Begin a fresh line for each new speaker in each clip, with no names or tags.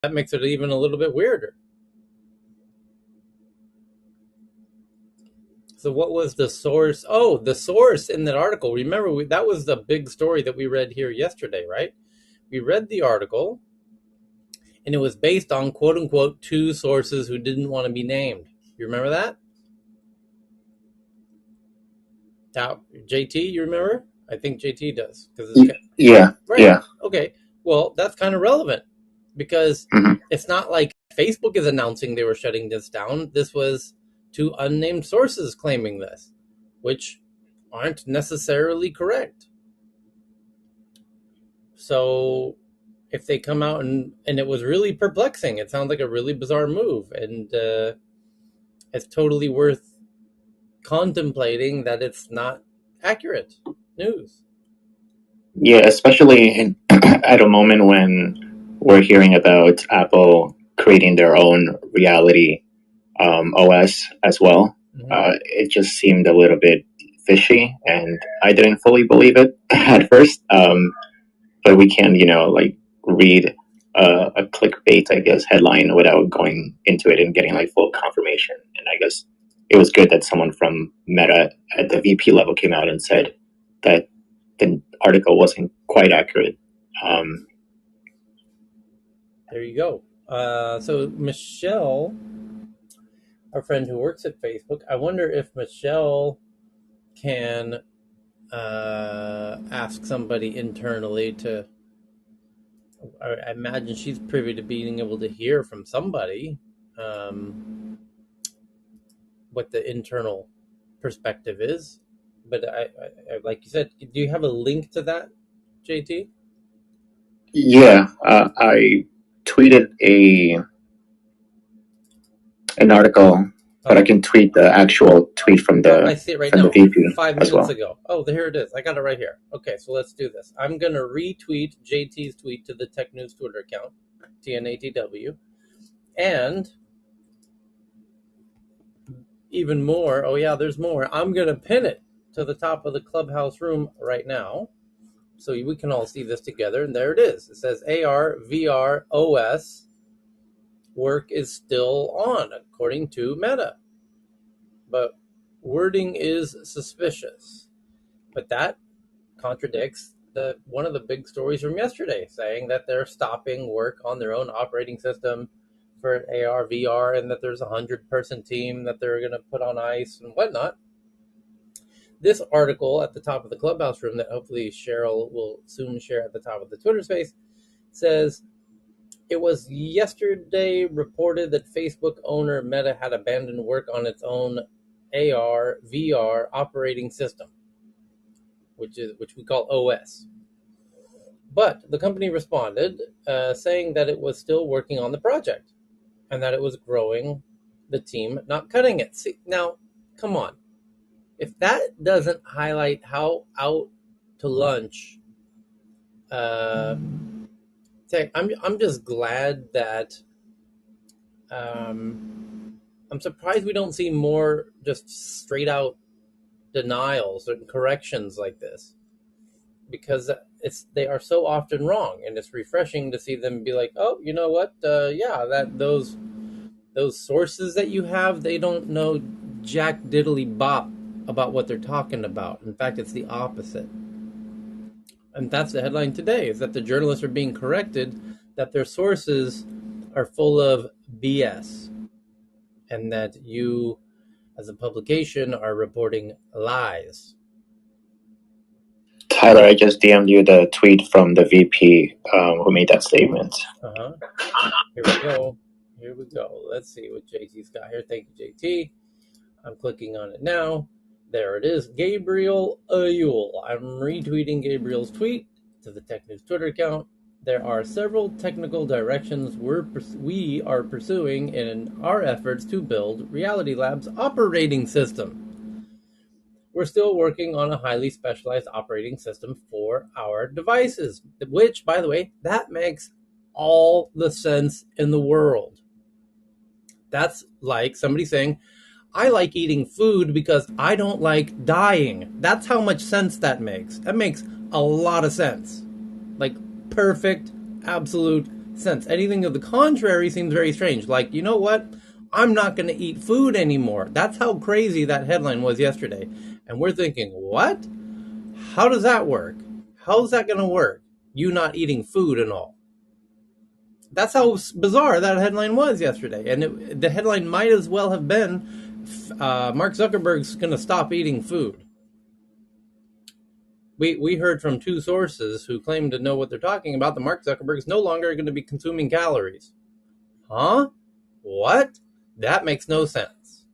that makes it even a little bit weirder. So what was the source? Oh, the source in that article. Remember, that was the big story that we read here yesterday, right? We read the article, and it was based on, quote unquote, two sources who didn't want to be named. You remember that? JT, you remember? I think JT does.
Yeah,
right.
yeah.
Okay. Well, that's kind of relevant because it's not like Facebook is announcing they were shutting this down. This was two unnamed sources claiming this, which aren't necessarily correct. So if they come out and it was really perplexing, it sounds like a really bizarre move, and it's totally worth contemplating that it's not accurate news.
Yeah, especially at a moment when we're hearing about Apple creating their own reality OS as well. It just seemed a little bit fishy, and I didn't fully believe it at first. But we can, like read a clickbait, I guess, headline without going into it and getting like full confirmation. And I guess it was good that someone from Meta at the VP level came out and said that the article wasn't quite accurate.
There you go. So Michelle, our friend who works at Facebook, I wonder if Michelle can ask somebody internally to. I imagine she's privy to being able to hear from somebody what the internal perspective is. But I, like you said, do you have a link to that, JT?
Yeah, I tweeted an article, but I can tweet the actual tweet from
I
the
see it right
from
now.
the VP
5 minutes
as well.
ago. Oh, here it is. I got it right here. Okay, so let's do this. I'm going to retweet JT's tweet to the Tech News Twitter account, TNATW. And even more, oh yeah, there's more. I'm going to pin it to the top of the Clubhouse room right now, so we can all see this together. And there it is. It says AR, VR, OS work is still on, according to Meta. But wording is suspicious. But that contradicts one of the big stories from yesterday, saying that they're stopping work on their own operating system for AR, VR, and that there's a 100-person team that they're going to put on ice and whatnot. This article at the top of the Clubhouse room that hopefully Cheryl will soon share at the top of the Twitter space says, it was yesterday reported that Facebook owner Meta had abandoned work on its own AR, VR operating system, which we call OS. But the company responded saying that it was still working on the project and that it was growing the team, not cutting it. See, now, come on. If that doesn't highlight how out to lunch, I'm just glad that I'm surprised we don't see more just straight out denials and corrections like this, because they are so often wrong, and it's refreshing to see them be like, oh, you know what? Yeah, that those sources that you have, they don't know jack diddly bop about what they're talking about. In fact, it's the opposite. And that's the headline today, is that the journalists are being corrected that their sources are full of BS, and that you, as a publication, are reporting lies.
Tyler, I just DM'd you the tweet from the VP who made that statement.
Here we go. Let's see what JT's got here. Thank you, JT. I'm clicking on it now. There it is. Gabriel Ayul. I'm retweeting Gabriel's tweet to the Tech News Twitter account. There are several technical directions we are pursuing in our efforts to build Reality Labs' operating system. We're still working on a highly specialized operating system for our devices, which, by the way, that makes all the sense in the world. That's like somebody saying, I like eating food because I don't like dying. That's how much sense that makes. That makes a lot of sense. Like perfect, absolute sense. Anything of the contrary seems very strange. Like, you know what? I'm not going to eat food anymore. That's how crazy that headline was yesterday. And we're thinking, what? How does that work? How's that going to work? You not eating food and all. That's how bizarre that headline was yesterday. And the headline might as well have been, Mark Zuckerberg's going to stop eating food. We heard from two sources who claim to know what they're talking about that Mark Zuckerberg is no longer going to be consuming calories. Huh? What? That makes no sense.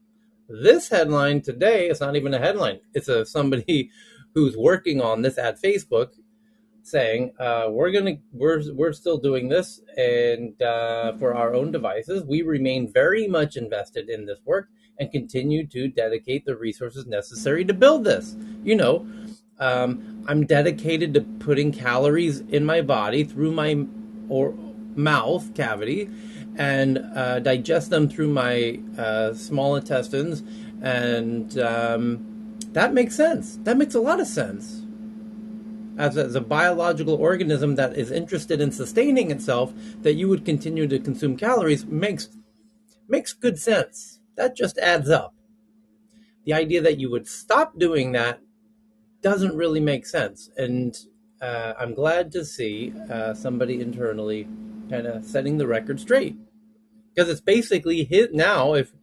This headline today is not even a headline. It's somebody who's working on this at Facebook saying we're still doing this, and for our own devices, we remain very much invested in this work and continue to dedicate the resources necessary to build this. I'm dedicated to putting calories in my body through my mouth cavity and digest them through my small intestines, and that makes sense. That makes a lot of sense. As a biological organism that is interested in sustaining itself, that you would continue to consume calories makes good sense. That just adds up. The idea that you would stop doing that doesn't really make sense. And I'm glad to see somebody internally kind of setting the record straight. Because it's basically hit now. If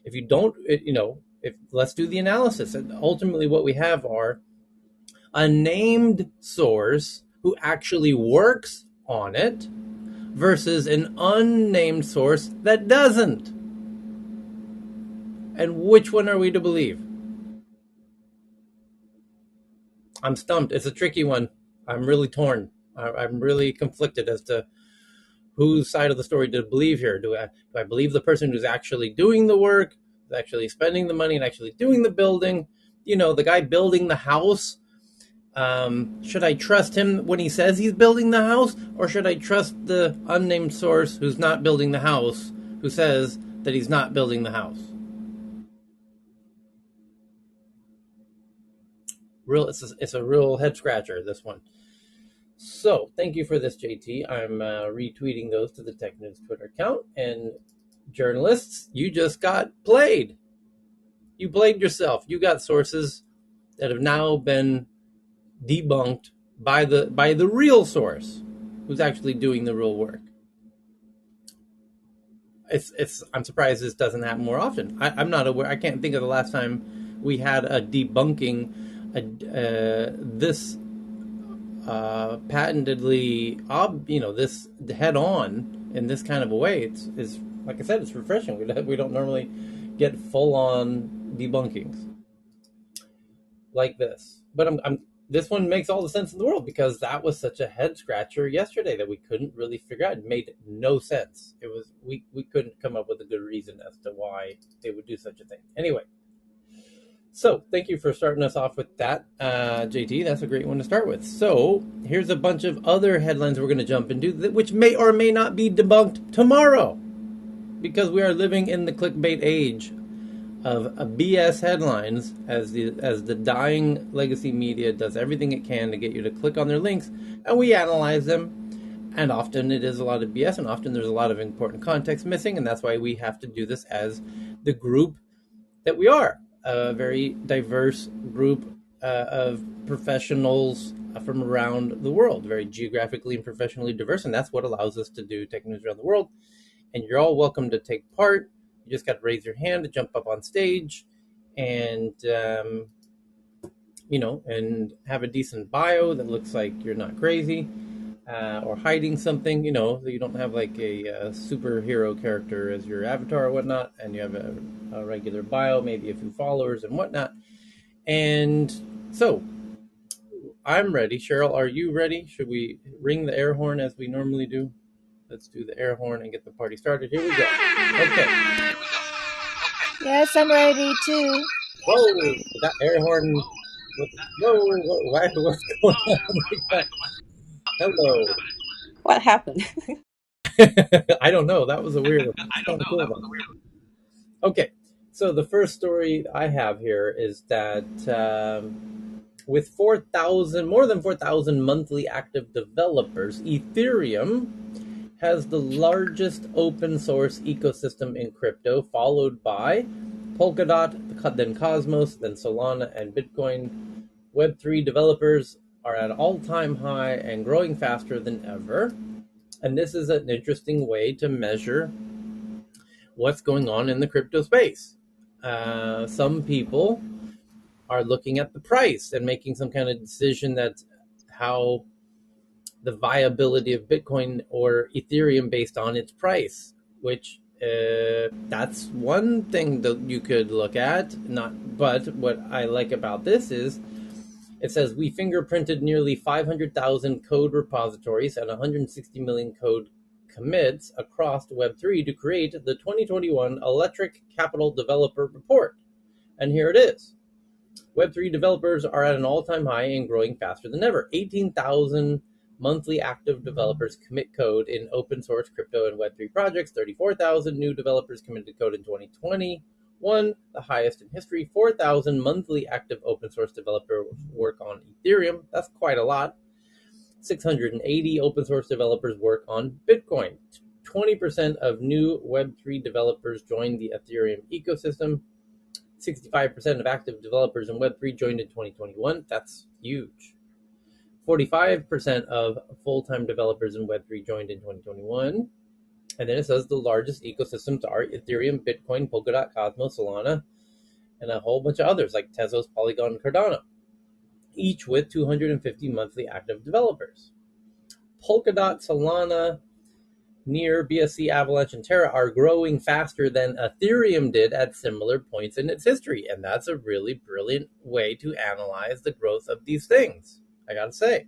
you don't, let's do the analysis. And ultimately what we have are a named source who actually works on it versus an unnamed source that doesn't. And which one are we to believe? I'm stumped. It's a tricky one. I'm really torn. I'm really conflicted as to whose side of the story to believe here. Do I believe the person who's actually doing the work, who's actually spending the money and actually doing the building? The guy building the house. Should I trust him when he says he's building the house, or should I trust the unnamed source who's not building the house, who says that he's not building the house? It's a real head scratcher, this one. So thank you for this, JT. I'm retweeting those to the Tech News Twitter account. And journalists, you just got played. You played yourself. You got sources that have now been debunked by the real source, who's actually doing the real work. I'm surprised this doesn't happen more often. I'm not aware. I can't think of the last time we had a debunking this patentedly this head on in this kind of a way. It's like I said, it's refreshing. We don't normally get full on debunkings like this, but this one makes all the sense in the world, because that was such a head scratcher yesterday that we couldn't really figure out. It made no sense. It was we couldn't come up with a good reason as to why they would do such a thing. Anyway, so thank you for starting us off with that, JT. That's a great one to start with. So here's a bunch of other headlines we're going to jump into, which may or may not be debunked tomorrow, because we are living in the clickbait age of BS headlines, as the dying legacy media does everything it can to get you to click on their links, and we analyze them, and often it is a lot of BS, and often there's a lot of important context missing, and that's why we have to do this as the group that we are, a very diverse group of professionals from around the world, very geographically and professionally diverse, and that's what allows us to do tech news around the world. And you're all welcome to take part. You just got to raise your hand to jump up on stage, and and have a decent bio that looks like you're not crazy or hiding something. That you don't have like a superhero character as your avatar or whatnot, and you have a regular bio, maybe a few followers and whatnot. And so, I'm ready. Cheryl, are you ready? Should we ring the air horn as we normally do? Let's do the air horn and get the party started. Here we go. Okay.
Yes, I'm ready too.
Whoa, that air horn. What's going on? Hello.
What happened?
I don't know. That was a weird one. Okay, so the first story I have here is that with more than 4,000 monthly active developers, Ethereum has the largest open source ecosystem in crypto, followed by Polkadot, then Cosmos, then Solana, and Bitcoin. Web3 developers are at all-time high and growing faster than ever. And this is an interesting way to measure what's going on in the crypto space. Some people are looking at the price and making some kind of decision that's how the viability of Bitcoin or Ethereum based on its price, which that's one thing that you could look at. But what I like about this is it says we fingerprinted nearly 500,000 code repositories and 160 million code commits across Web3 to create the 2021 Electric Capital Developer Report. And here it is. Web3 developers are at an all-time high and growing faster than ever. 18,000 monthly active developers commit code in open source crypto and Web3 projects. 34,000 new developers committed code in 2021, the highest in history. 4,000 monthly active open source developers work on Ethereum. That's quite a lot. 680 open source developers work on Bitcoin. 20% of new Web3 developers joined the Ethereum ecosystem. 65% of active developers in Web3 joined in 2021. That's huge. 45% of full-time developers in Web3 joined in 2021. And then it says the largest ecosystems are Ethereum, Bitcoin, Polkadot, Cosmos, Solana, and a whole bunch of others like Tezos, Polygon, and Cardano, each with 250 monthly active developers. Polkadot, Solana, Near, BSC, Avalanche, and Terra are growing faster than Ethereum did at similar points in its history. And that's a really brilliant way to analyze the growth of these things, I gotta say.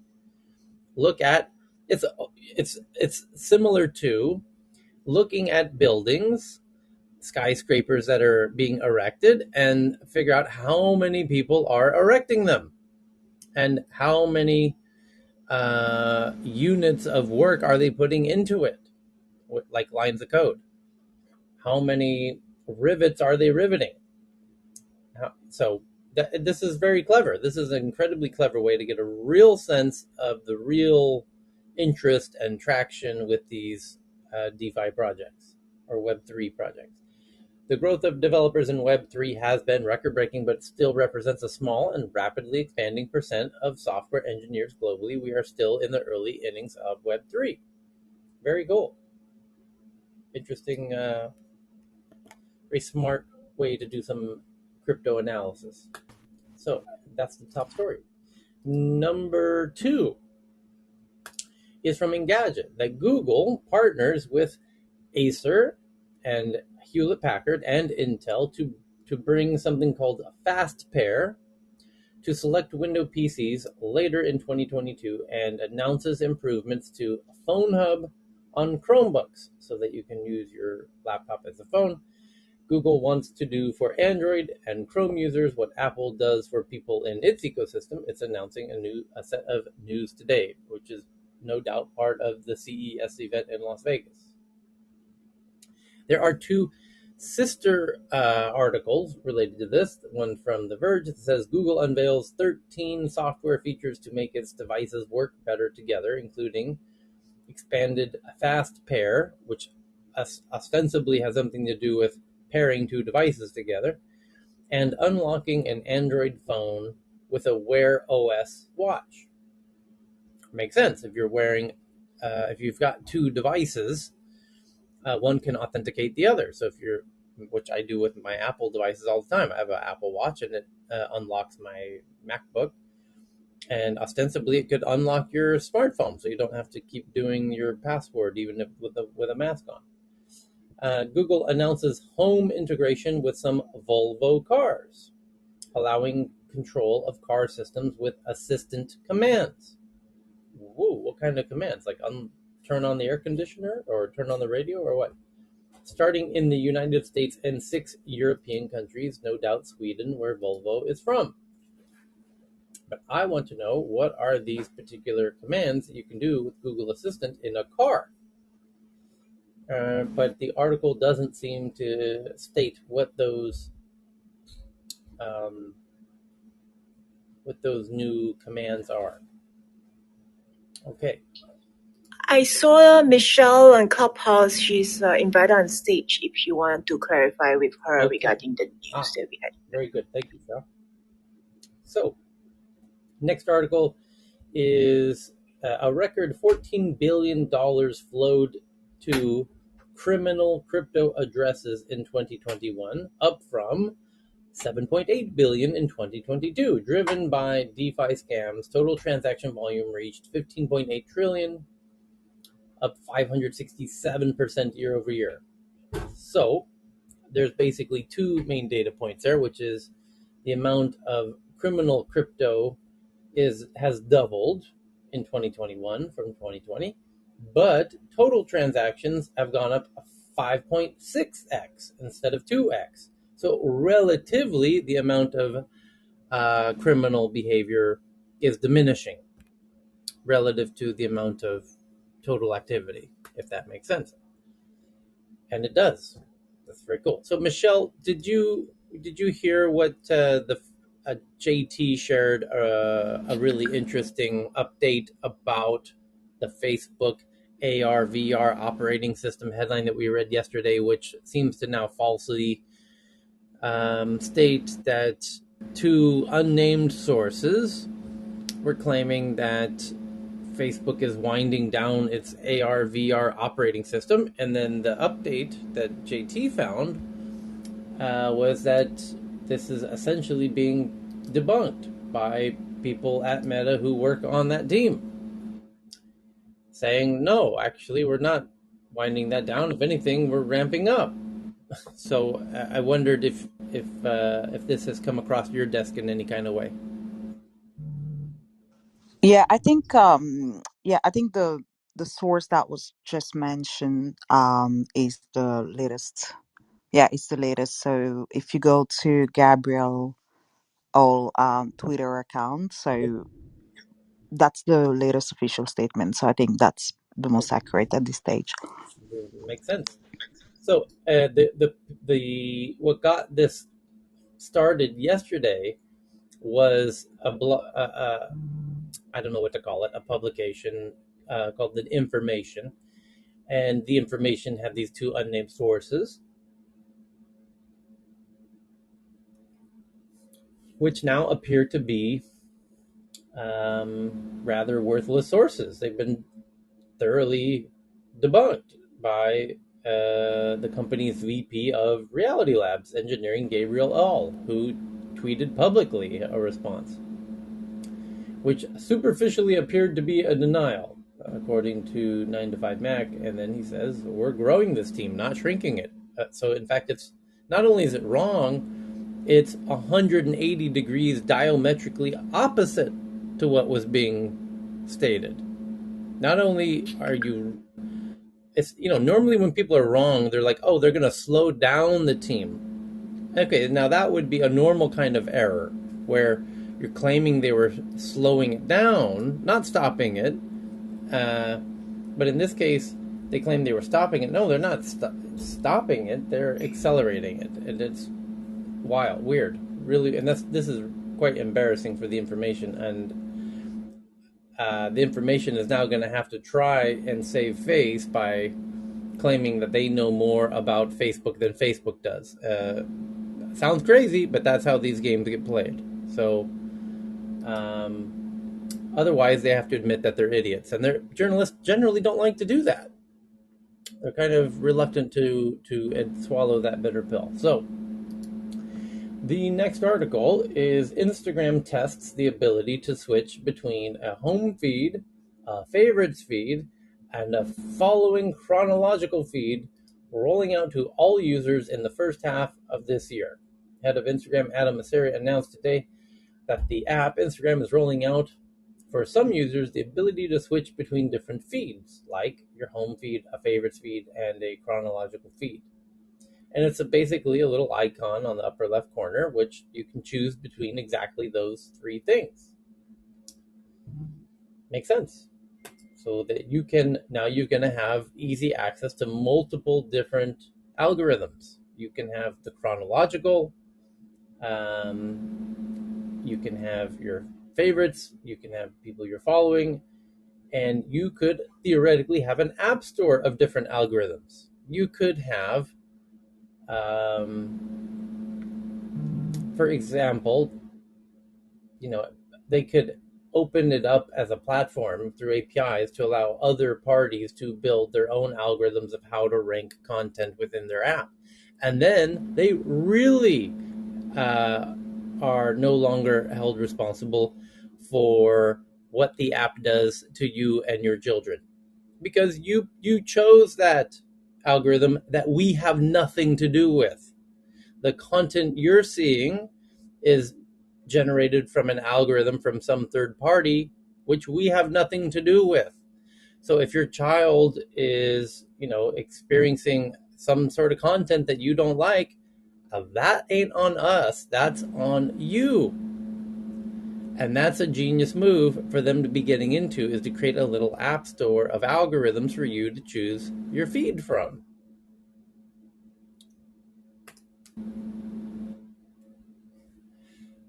Look at, it's similar to looking at buildings, skyscrapers that are being erected, and figure out how many people are erecting them and how many units of work are they putting into it, like lines of code. How many rivets are they riveting? So this is very clever. This is an incredibly clever way to get a real sense of the real interest and traction with these DeFi projects or Web3 projects. The growth of developers in Web3 has been record-breaking, but still represents a small and rapidly expanding percent of software engineers globally. We are still in the early innings of Web3. Very cool. Interesting, very smart way to do some crypto analysis. So that's the top story. Number 2 is from Engadget, that Google partners with Acer and Hewlett-Packard and Intel to bring something called Fast Pair to select Windows PCs later in 2022, and announces improvements to Phone Hub on Chromebooks so that you can use your laptop as a phone. Google wants to do for Android and Chrome users what Apple does for people in its ecosystem. It's announcing a set of news today, which is no doubt part of the CES event in Las Vegas. There are 2 sister articles related to this. One from The Verge that says Google unveils 13 software features to make its devices work better together, including expanded Fast Pair, which ostensibly has something to do with pairing 2 devices together, and unlocking an Android phone with a Wear OS watch. Makes sense. If you're wearing, if you've got 2 devices, one can authenticate the other. So which I do with my Apple devices all the time. I have an Apple Watch and it unlocks my MacBook, and ostensibly it could unlock your smartphone, so you don't have to keep doing your password even if with a mask on. Google announces home integration with some Volvo cars, allowing control of car systems with assistant commands. Whoa, what kind of commands? Like turn on the air conditioner or turn on the radio or what? Starting in the United States and 6 European countries, no doubt Sweden, where Volvo is from. But I want to know, what are these particular commands that you can do with Google Assistant in a car? But the article doesn't seem to state what those new commands are. Okay.
I saw Michelle on Clubhouse. She's invited on stage if you want to clarify with her regarding the news that we had.
Very good. Thank you, Sarah. So, next article is a record $14 billion flowed to criminal crypto addresses in 2021, up from 7.8 billion in 2022, driven by DeFi scams. Total transaction volume reached 15.8 trillion, up 567% year over year. So there's basically two main data points there, which is the amount of criminal crypto has doubled in 2021 from 2020, but total transactions have gone up 5.6x instead of 2x. So relatively, the amount of criminal behavior is diminishing relative to the amount of total activity, if that makes sense. And it does. That's very cool. So Michelle, did you hear what JT shared a really interesting update about the Facebook AR VR operating system headline that we read yesterday, which seems to now falsely state that two unnamed sources were claiming that Facebook is winding down its AR VR operating system, and then the update that JT found was that this is essentially being debunked by people at Meta who work on that team, saying, no, actually, we're not winding that down. If anything, we're ramping up. So I wondered if this has come across your desk in any kind of way.
Yeah, I think the source that was just mentioned is the latest. Yeah, it's the latest. So if you go to Gabriel Twitter account, so that's the latest official statement. So I think that's the most accurate at this stage.
Makes sense. So the what got this started yesterday was I don't know what to call it, a publication called The Information, and The Information had these two unnamed sources, which now appear to be rather worthless sources. They've been thoroughly debunked by the company's VP of Reality Labs Engineering, Gabriel All, who tweeted publicly a response, which superficially appeared to be a denial, according to 9 to 5 Mac. And then he says, we're growing this team, not shrinking it. So in fact, it's not only is it wrong, it's 180 degrees diametrically opposite to what was being stated. Not only are you, it's, normally when people are wrong, they're like, oh, they're going to slow down the team. Okay, now that would be a normal kind of error, where you're claiming they were slowing it down, not stopping it. But in this case, they claim they were stopping it. No, they're not stopping it. They're accelerating it. And it's wild, weird, really. And this is quite embarrassing for The Information. And The Information is now going to have to try and save face by claiming that they know more about Facebook than Facebook does. Sounds crazy, but that's how these games get played. So otherwise, they have to admit that they're idiots. And journalists generally don't like to do that. They're kind of reluctant to swallow that bitter pill. So the next article is Instagram tests the ability to switch between a home feed, a favorites feed, and a following chronological feed, rolling out to all users in the first half of this year. Head of Instagram, Adam Mosseri, announced today that the app Instagram is rolling out for some users the ability to switch between different feeds, like your home feed, a favorites feed, and a chronological feed. And it's basically a little icon on the upper left corner, which you can choose between exactly those three things. Makes sense. So that you're going to have easy access to multiple different algorithms. You can have the chronological, you can have your favorites, you can have people you're following, And you could theoretically have an app store of different algorithms. You could have, for example, they could open it up as a platform through APIs to allow other parties to build their own algorithms of how to rank content within their app. And then they really are no longer held responsible for what the app does to you and your children, because you chose that algorithm that we have nothing to do with. The content you're seeing is generated from an algorithm from some third party, which we have nothing to do with. So if your child is, experiencing some sort of content that you don't like, that ain't on us, that's on you. And that's a genius move for them to be getting into, is to create a little app store of algorithms for you to choose your feed from.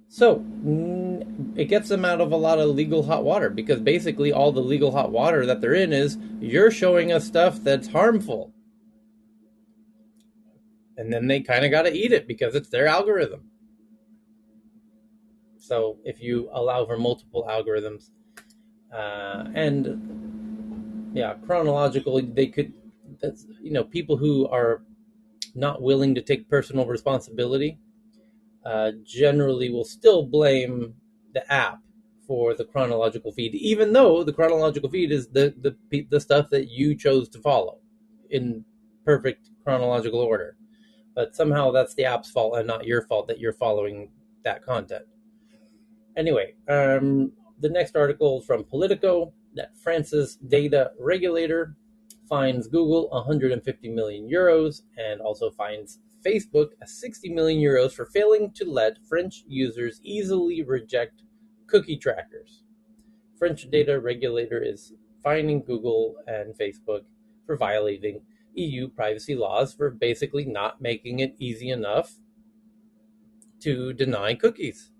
So it gets them out of a lot of legal hot water, because basically all the legal hot water that they're in is, you're showing us stuff that's harmful. And then they kind of got to eat it because it's their algorithm. So if you allow for multiple algorithms, chronological, they could, people who are not willing to take personal responsibility generally will still blame the app for the chronological feed, even though the chronological feed is the stuff that you chose to follow in perfect chronological order. But somehow that's the app's fault and not your fault that you're following that content. Anyway, the next article from Politico, that France's data regulator fines Google 150 million euros and also fines Facebook 60 million euros for failing to let French users easily reject cookie trackers. French data regulator is fining Google and Facebook for violating EU privacy laws for basically not making it easy enough to deny cookies.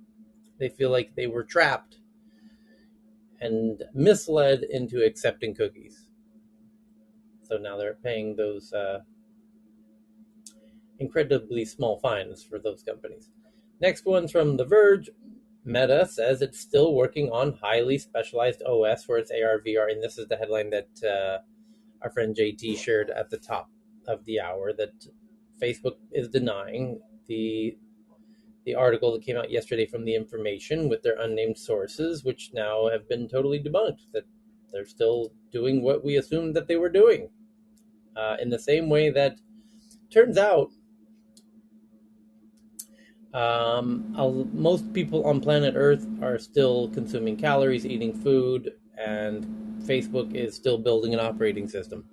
They feel like they were trapped and misled into accepting cookies. So now they're paying those incredibly small fines for those companies. Next one's from The Verge. Meta says it's still working on highly specialized OS for its AR, VR, and this is the headline that our friend JT shared at the top of the hour, that Facebook is denying the article that came out yesterday from The Information with their unnamed sources, which now have been totally debunked, that they're still doing what we assumed that they were doing. In the same way that turns out most people on planet Earth are still consuming calories, eating food, and Facebook is still building an operating system.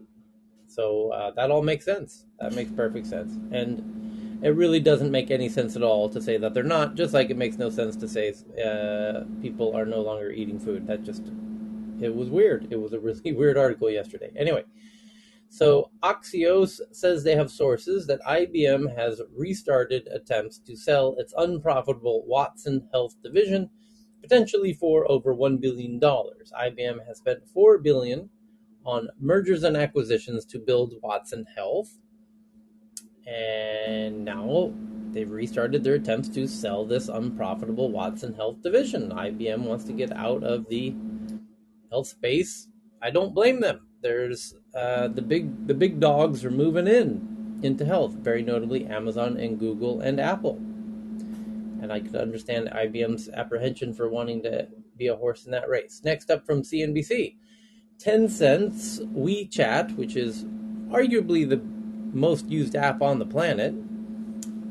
So that all makes sense. That makes perfect sense. And it really doesn't make any sense at all to say that they're not, just like it makes no sense to say people are no longer eating food. It was weird. It was a really weird article yesterday. Anyway, so Axios says they have sources that IBM has restarted attempts to sell its unprofitable Watson Health division, potentially for over $1 billion. IBM has spent $4 billion on mergers and acquisitions to build Watson Health, and now they've restarted their attempts to sell this unprofitable Watson Health division. IBM wants to get out of the health space. I don't blame them. There's the big dogs are moving into health, very notably Amazon and Google and Apple. And I could understand IBM's apprehension for wanting to be a horse in that race. Next up from CNBC, Tencent's WeChat, which is arguably the most used app on the planet.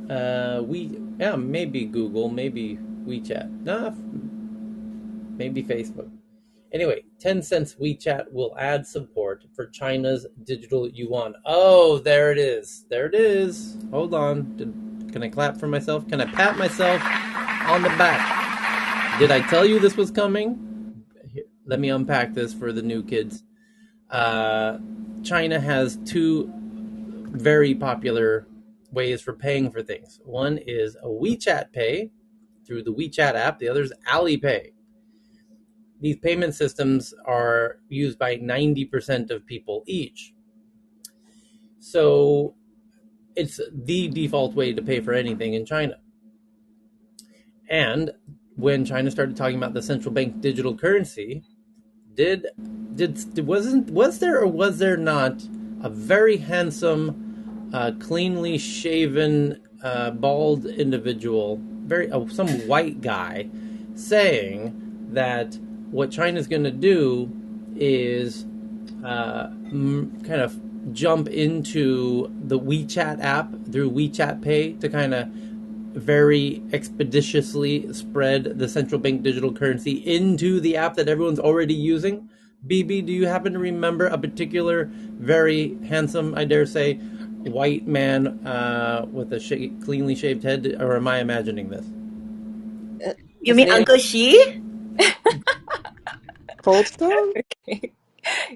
Maybe Google, maybe WeChat, maybe Facebook. Anyway, Tencent's WeChat will add support for China's digital yuan. Oh, there it is. There it is. Hold on. Can I clap for myself? Can I pat myself on the back? Did I tell you this was coming? Here, let me unpack this for the new kids. China has two very popular ways for paying for things. One is a WeChat Pay through the WeChat app. The other is Alipay. these payment systems are used by 90% of people each. So it's the default way to pay for anything in China. And when China started talking about the central bank digital currency, was there or was there not a very handsome, cleanly shaven, bald individual, some white guy, saying that what China's going to do is kind of jump into the WeChat app through WeChat Pay to kind of very expeditiously spread the central bank digital currency into the app that everyone's already using? BB, do you happen to remember a particular very handsome, I dare say, white man with a cleanly shaved head, or am I imagining this?
You mean Uncle Xi?
Cold Stone?
Okay.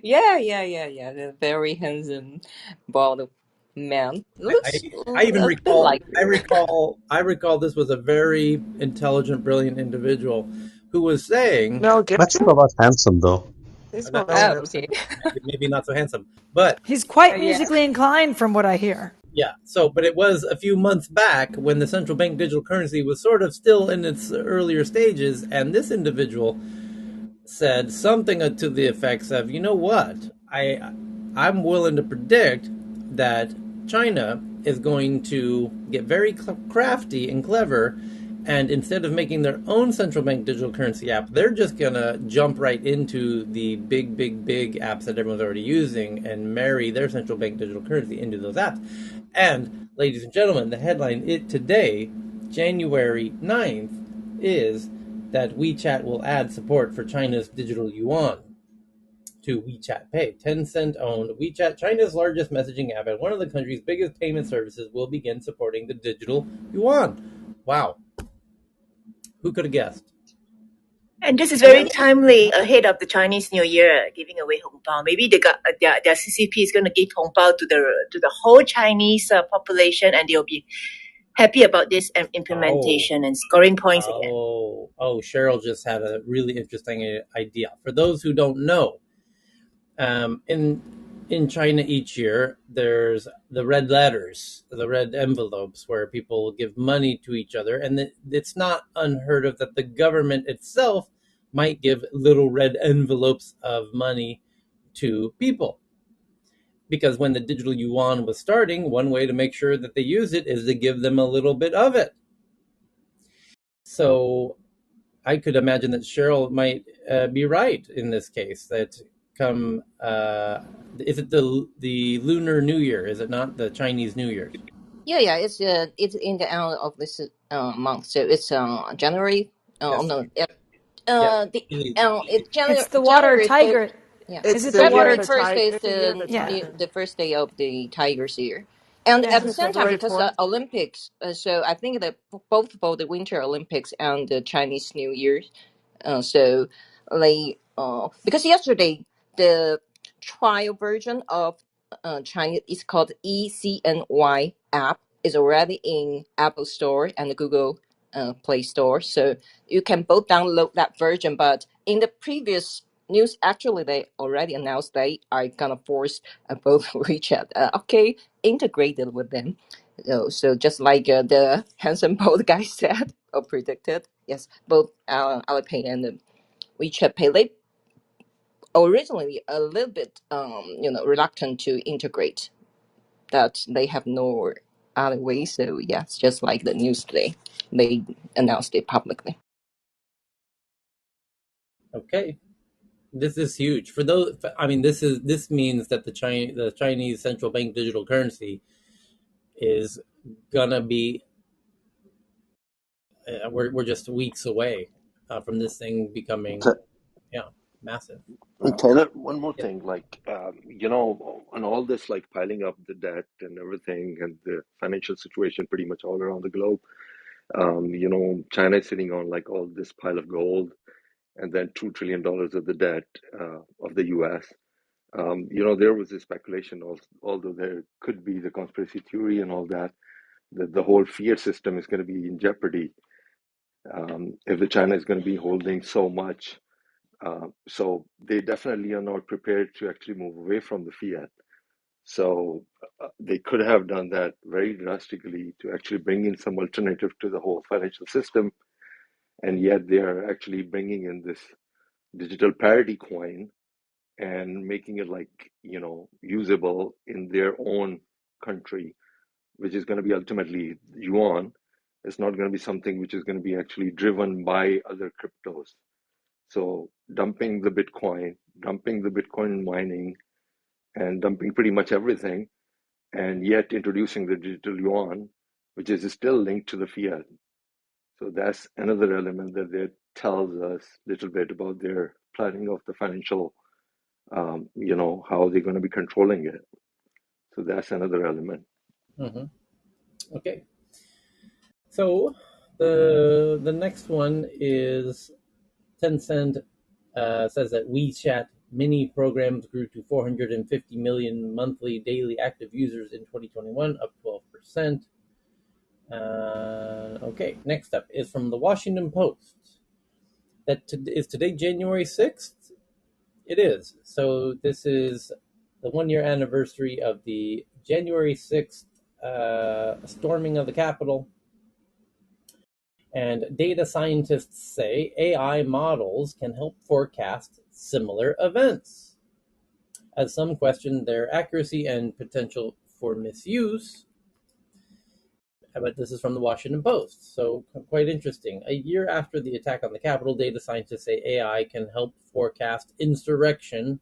Yeah. The very handsome bald man. Looks
I even
a bit like
I recall this was a very intelligent, brilliant individual who was saying,
Mel
That's
Gibson?
not about handsome, though.
He's
Mel
Mel
okay.
Gibson.
maybe not so handsome, but
He's quite
Yeah.
musically inclined from what I hear.
yeah. So, but it was a few months back when the central bank digital currency was sort of still in its earlier stages, and this individual said something to the effects of, you know what, I'm willing to predict that China is going to get very crafty and clever, and instead of making their own central bank digital currency app, they're just gonna jump right into the big apps that everyone's already using and marry their central bank digital currency into those apps. And ladies and gentlemen, the headline today, January 9th, is that WeChat will add support for China's digital yuan to WeChat Pay. Tencent-owned WeChat, China's largest messaging app and one of the country's biggest payment services, will begin supporting the digital yuan. Wow. Who could have guessed?
And this is very timely ahead of the Chinese New Year, giving away hongbao. Maybe their CCP is going to give hongbao to the whole Chinese population, and they'll be happy about this implementation and scoring points again.
Cheryl just had a really interesting idea. For those who don't know, in China each year, there's the red letters, the red envelopes where people give money to each other. And it's not unheard of that the government itself might give little red envelopes of money to people. Because when the digital yuan was starting, one way to make sure that they use it is to give them a little bit of it. So I could imagine that Cheryl might be right in this case, that come is it the Lunar New Year? Is it not the Chinese New Year?
Yeah. It's in the end of this month, so it's January.
Yes.
No. It's January.
It's the water
January
tiger.
Yeah.
Is it
the
the
year
February
of
water?
the
1st
tiger.
is
It's the year of the tiger.
the first day of the Tiger's year. And
Yeah.
at the same time,
February
because
4th.
Olympics, so I think that both for the Winter Olympics and the Chinese New Year, so they because yesterday the trial version of Chinese is called ECNY app is already in Apple Store and the Google Play Store, so you can both download that version. But in the previous news, actually, they already announced they are gonna force both WeChat, integrated with them. So just like the handsome bald guy said or predicted, yes, both Alipay and WeChat Pay, they originally a little bit reluctant to integrate, that they have no other way. So yeah, it's just like the news today, they announced it publicly.
Okay, this is huge for those. I mean, this means that the Chinese central bank digital currency is gonna be. We're just weeks away from this thing becoming massive.
Taylor, one more
Yeah.
thing, and all this like piling up the debt and everything and the financial situation pretty much all around the globe. China is sitting on like all this pile of gold and then $2 trillion of the debt of the US. There was this speculation, although there could be the conspiracy theory and all that the whole fiat system is going to be in jeopardy if the China is going to be holding so much So they definitely are not prepared to actually move away from the fiat. So they could have done that very drastically to actually bring in some alternative to the whole financial system, and yet they are actually bringing in this digital parity coin and making it like, usable in their own country, which is going to be ultimately yuan. It's not going to be something which is going to be actually driven by other cryptos. So dumping the Bitcoin mining, and dumping pretty much everything, and yet introducing the digital yuan, which is still linked to the fiat. So that's another element that tells us a little bit about their planning of the financial, how they're going to be controlling it. So that's another element.
Mm-hmm. Okay. So the next one is Tencent says that WeChat mini programs grew to 450 million monthly daily active users in 2021, up 12%. Okay, next up is from the Washington Post. Is today January 6th? It is. So this is the 1-year anniversary of the January 6th storming of the Capitol. And data scientists say AI models can help forecast similar events. As some question their accuracy and potential for misuse. But this is from the Washington Post, so quite interesting. A year after the attack on the Capitol, data scientists say AI can help forecast insurrection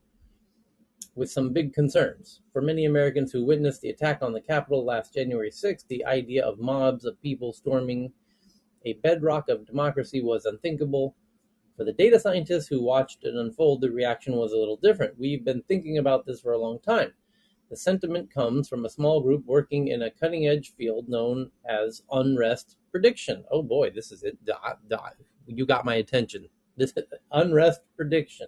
with some big concerns. For many Americans who witnessed the attack on the Capitol last January 6th, the idea of mobs of people storming a bedrock of democracy was unthinkable. For the data scientists who watched it unfold, the reaction was a little different. We've been thinking about this for a long time. The sentiment comes from a small group working in a cutting-edge field known as unrest prediction. Oh boy, this is it. You got my attention. This unrest prediction.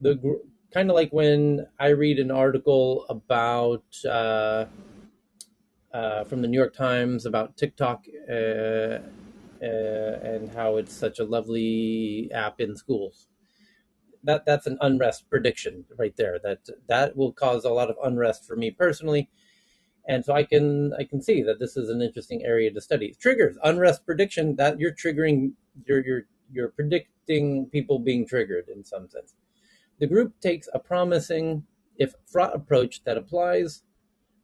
Kind of like when I read an article about from the New York Times about TikTok and how it's such a lovely app in schools. That's an unrest prediction right there. That will cause a lot of unrest for me personally, and so I can see that this is an interesting area to study. Triggers, unrest prediction, that you're triggering, you're predicting people being triggered in some sense. The group takes a promising, if fraught, approach that applies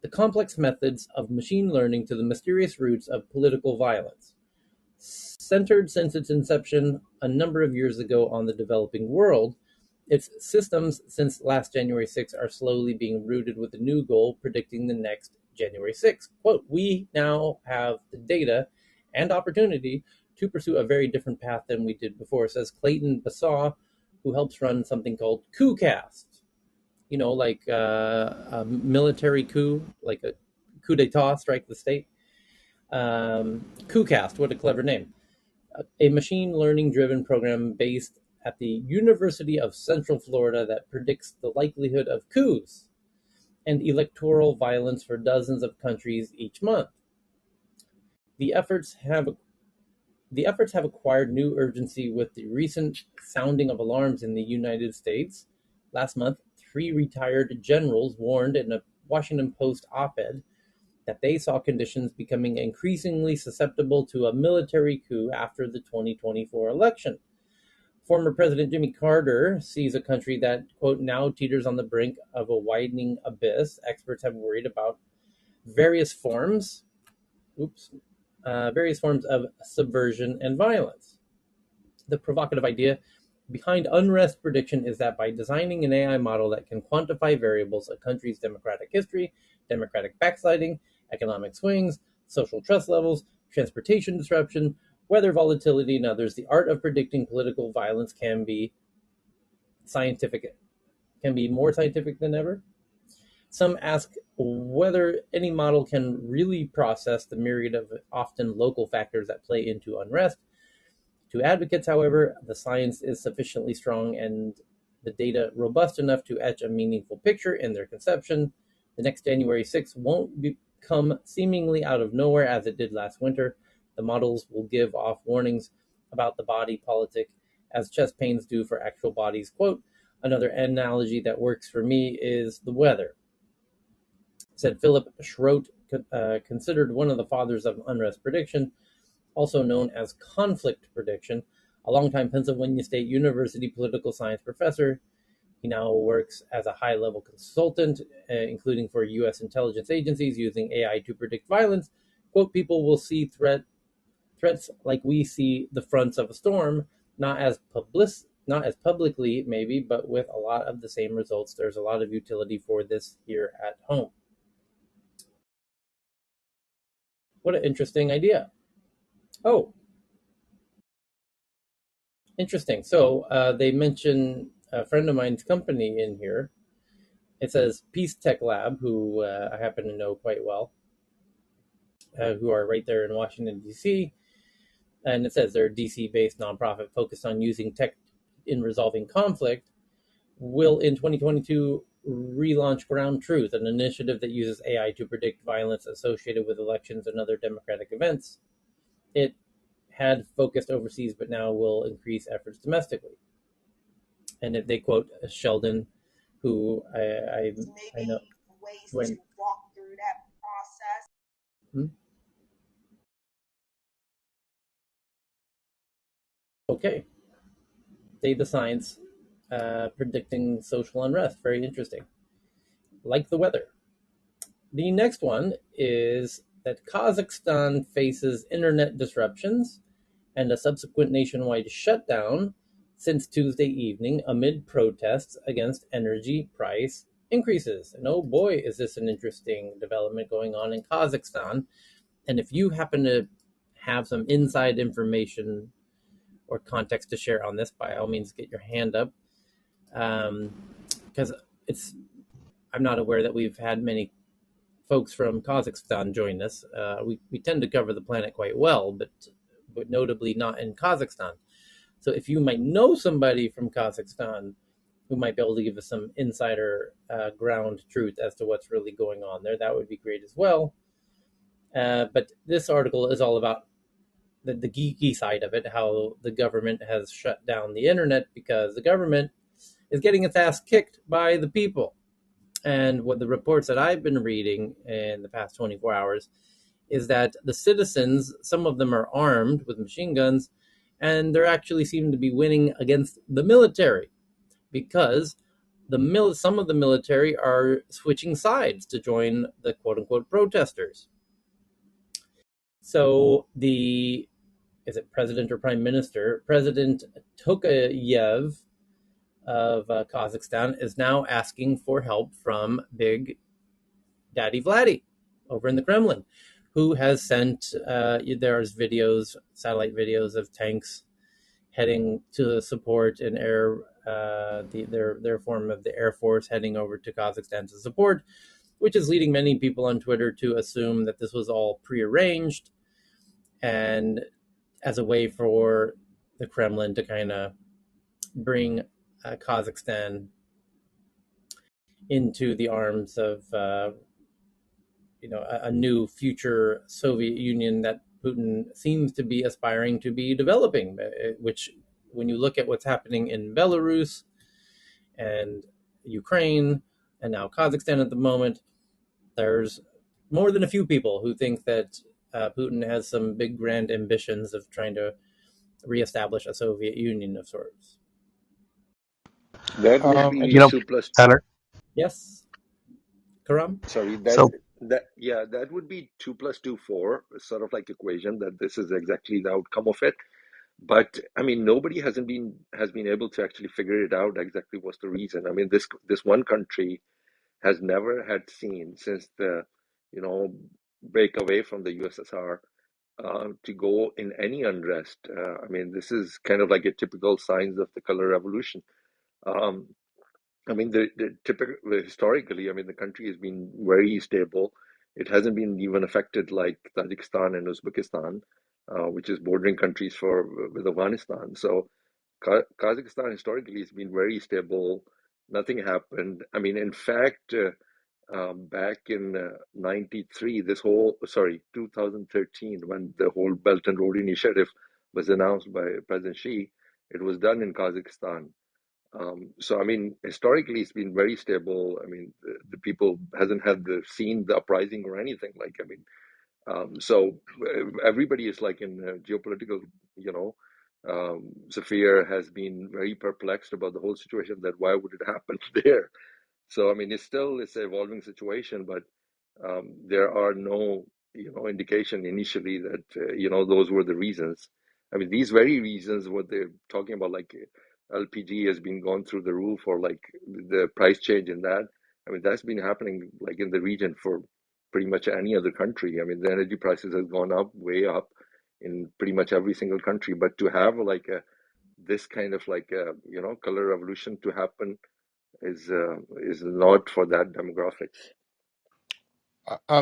the complex methods of machine learning to the mysterious roots of political violence. Centered since its inception a number of years ago on the developing world, its systems since last January 6th are slowly being rooted with a new goal, predicting the next January 6th. Quote, we now have the data and opportunity to pursue a very different path than we did before, says Clayton Basaw, who helps run something called CoupCast. Like a military coup, like a coup d'etat, strike the state. CoupCast, what a clever name. A machine learning driven program based at the University of Central Florida that predicts the likelihood of coups and electoral violence for dozens of countries each month. The efforts have acquired new urgency with the recent sounding of alarms in the United States. Last month, 3 retired generals warned in a Washington Post op-ed that they saw conditions becoming increasingly susceptible to a military coup after the 2024 election. Former President Jimmy Carter sees a country that, quote, now teeters on the brink of a widening abyss. Experts have worried about various forms of subversion and violence. The provocative idea behind unrest prediction is that by designing an AI model that can quantify variables, a country's democratic history, democratic backsliding, economic swings, social trust levels, transportation disruption, weather volatility, and others, the art of predicting political violence can be more scientific than ever. Some ask whether any model can really process the myriad of often local factors that play into unrest. To advocates, however, the science is sufficiently strong and the data robust enough to etch a meaningful picture in their conception. The next January 6th won't come seemingly out of nowhere as it did last winter. The models will give off warnings about the body politic as chest pains do for actual bodies. Quote, another analogy that works for me is the weather, said Philip Schroet, considered one of the fathers of unrest prediction, also known as conflict prediction, a longtime Pennsylvania State University political science professor. He now works as a high-level consultant, including for U.S. intelligence agencies, using AI to predict violence. Quote, people will see threats like we see the fronts of a storm, not as publicly maybe, but with a lot of the same results. There's a lot of utility for this here at home. What an interesting idea. Oh, interesting. So they mention a friend of mine's company in here. It says Peace Tech Lab, who I happen to know quite well, who are right there in Washington, D.C. And it says they're a DC-based nonprofit focused on using tech in resolving conflict, will in 2022 relaunch Ground Truth, an initiative that uses AI to predict violence associated with elections and other democratic events. It had focused overseas, but now will increase efforts domestically. And if they quote Sheldon, who I know when
to walk through that process.
Okay, data science predicting social unrest. Very interesting. Like the weather. The next one is that Kazakhstan faces internet disruptions and a subsequent nationwide shutdown since Tuesday evening amid protests against energy price increases. And oh boy, is this an interesting development going on in Kazakhstan. And if you happen to have some inside information or context to share on this, by all means, get your hand up. Because I'm not aware that we've had many folks from Kazakhstan join us. We tend to cover the planet quite well, but notably not in Kazakhstan. So if you might know somebody from Kazakhstan who might be able to give us some insider ground truth as to what's really going on there, that would be great as well. But this article is all about the geeky side of it, how the government has shut down the internet because the government is getting its ass kicked by the people. And what the reports that I've been reading in the past 24 hours is that the citizens, some of them are armed with machine guns, and they're actually seem to be winning against the military because some of the military are switching sides to join the quote-unquote protesters. So is it President or Prime Minister? President Tokayev of Kazakhstan is now asking for help from Big Daddy Vladdy over in the Kremlin, who has sent, there's satellite videos of tanks heading to support an their form of the Air Force heading over to Kazakhstan to support, which is leading many people on Twitter to assume that this was all prearranged and as a way for the Kremlin to kind of bring Kazakhstan into the arms of a new future Soviet Union that Putin seems to be aspiring to be developing, which when you look at what's happening in Belarus and Ukraine and now Kazakhstan at the moment, there's more than a few people who think that Putin has some big grand ambitions of trying to reestablish a Soviet Union of sorts.
That would be 2 plus 2.
Tyler.
Yes, Karam?
Sorry, that would be 2 plus 2, 4, sort of like equation that this is exactly the outcome of it. But I mean, nobody has been able to actually figure it out exactly what's the reason. I mean, this one country has never had seen since the break away from the USSR to go in any unrest. I mean, this is kind of like a typical signs of the color revolution. I mean, historically, I mean, the country has been very stable. It hasn't been even affected like Tajikistan and Uzbekistan, which is bordering countries with Afghanistan. So Kazakhstan historically has been very stable. Nothing happened. I mean, in fact, back in 2013, when the whole Belt and Road Initiative was announced by President Xi, It was done in Kazakhstan. So I mean, historically, it's been very stable. I mean, the people hasn't had seen the uprising or anything. Like, I mean, so everybody is like in geopolitical, you know, sphere has been very perplexed about the whole situation. That why would it happen there? So I mean, it's an evolving situation, but there are no, you know, indication initially that you know, those were the reasons. I mean, these very reasons, what they're talking about, like LPG has been gone through the roof, or like the price change in that. I mean, that's been happening like in the region for pretty much any other country. I mean, the energy prices have gone up, way up, in pretty much every single country. But to have like this kind of like you know, color revolution to happen is not for that demographics.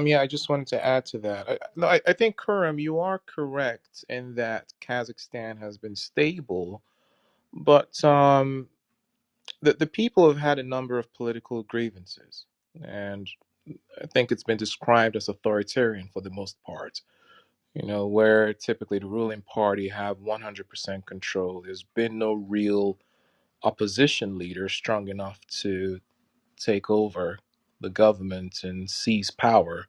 Yeah, I just wanted to add to that. No, I think, Kuram, you are correct in that Kazakhstan has been stable, but the people have had a number of political grievances, and I think it's been described as authoritarian for the most part. You know, where typically the ruling party have 100% control. There's been no real opposition leader strong enough to take over the government and seize power.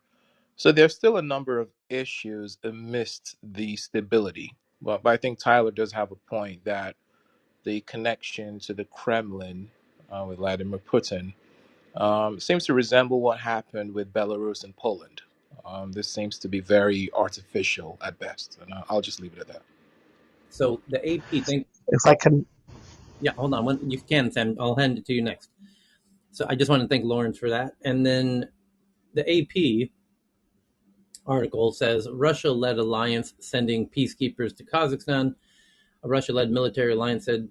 So there's still a number of issues amidst the stability. But I think Tyler does have a point that the connection to the Kremlin with Vladimir Putin seems to resemble what happened with Belarus and Poland. This seems to be very artificial at best, and I'll just leave it at that.
So the AP think.
If I can,
Yeah, hold on. You can, Sam. I'll hand it to you next. So I just want to thank Lawrence for that. And then the AP article says Russia-led alliance sending peacekeepers to Kazakhstan. A Russia-led military alliance said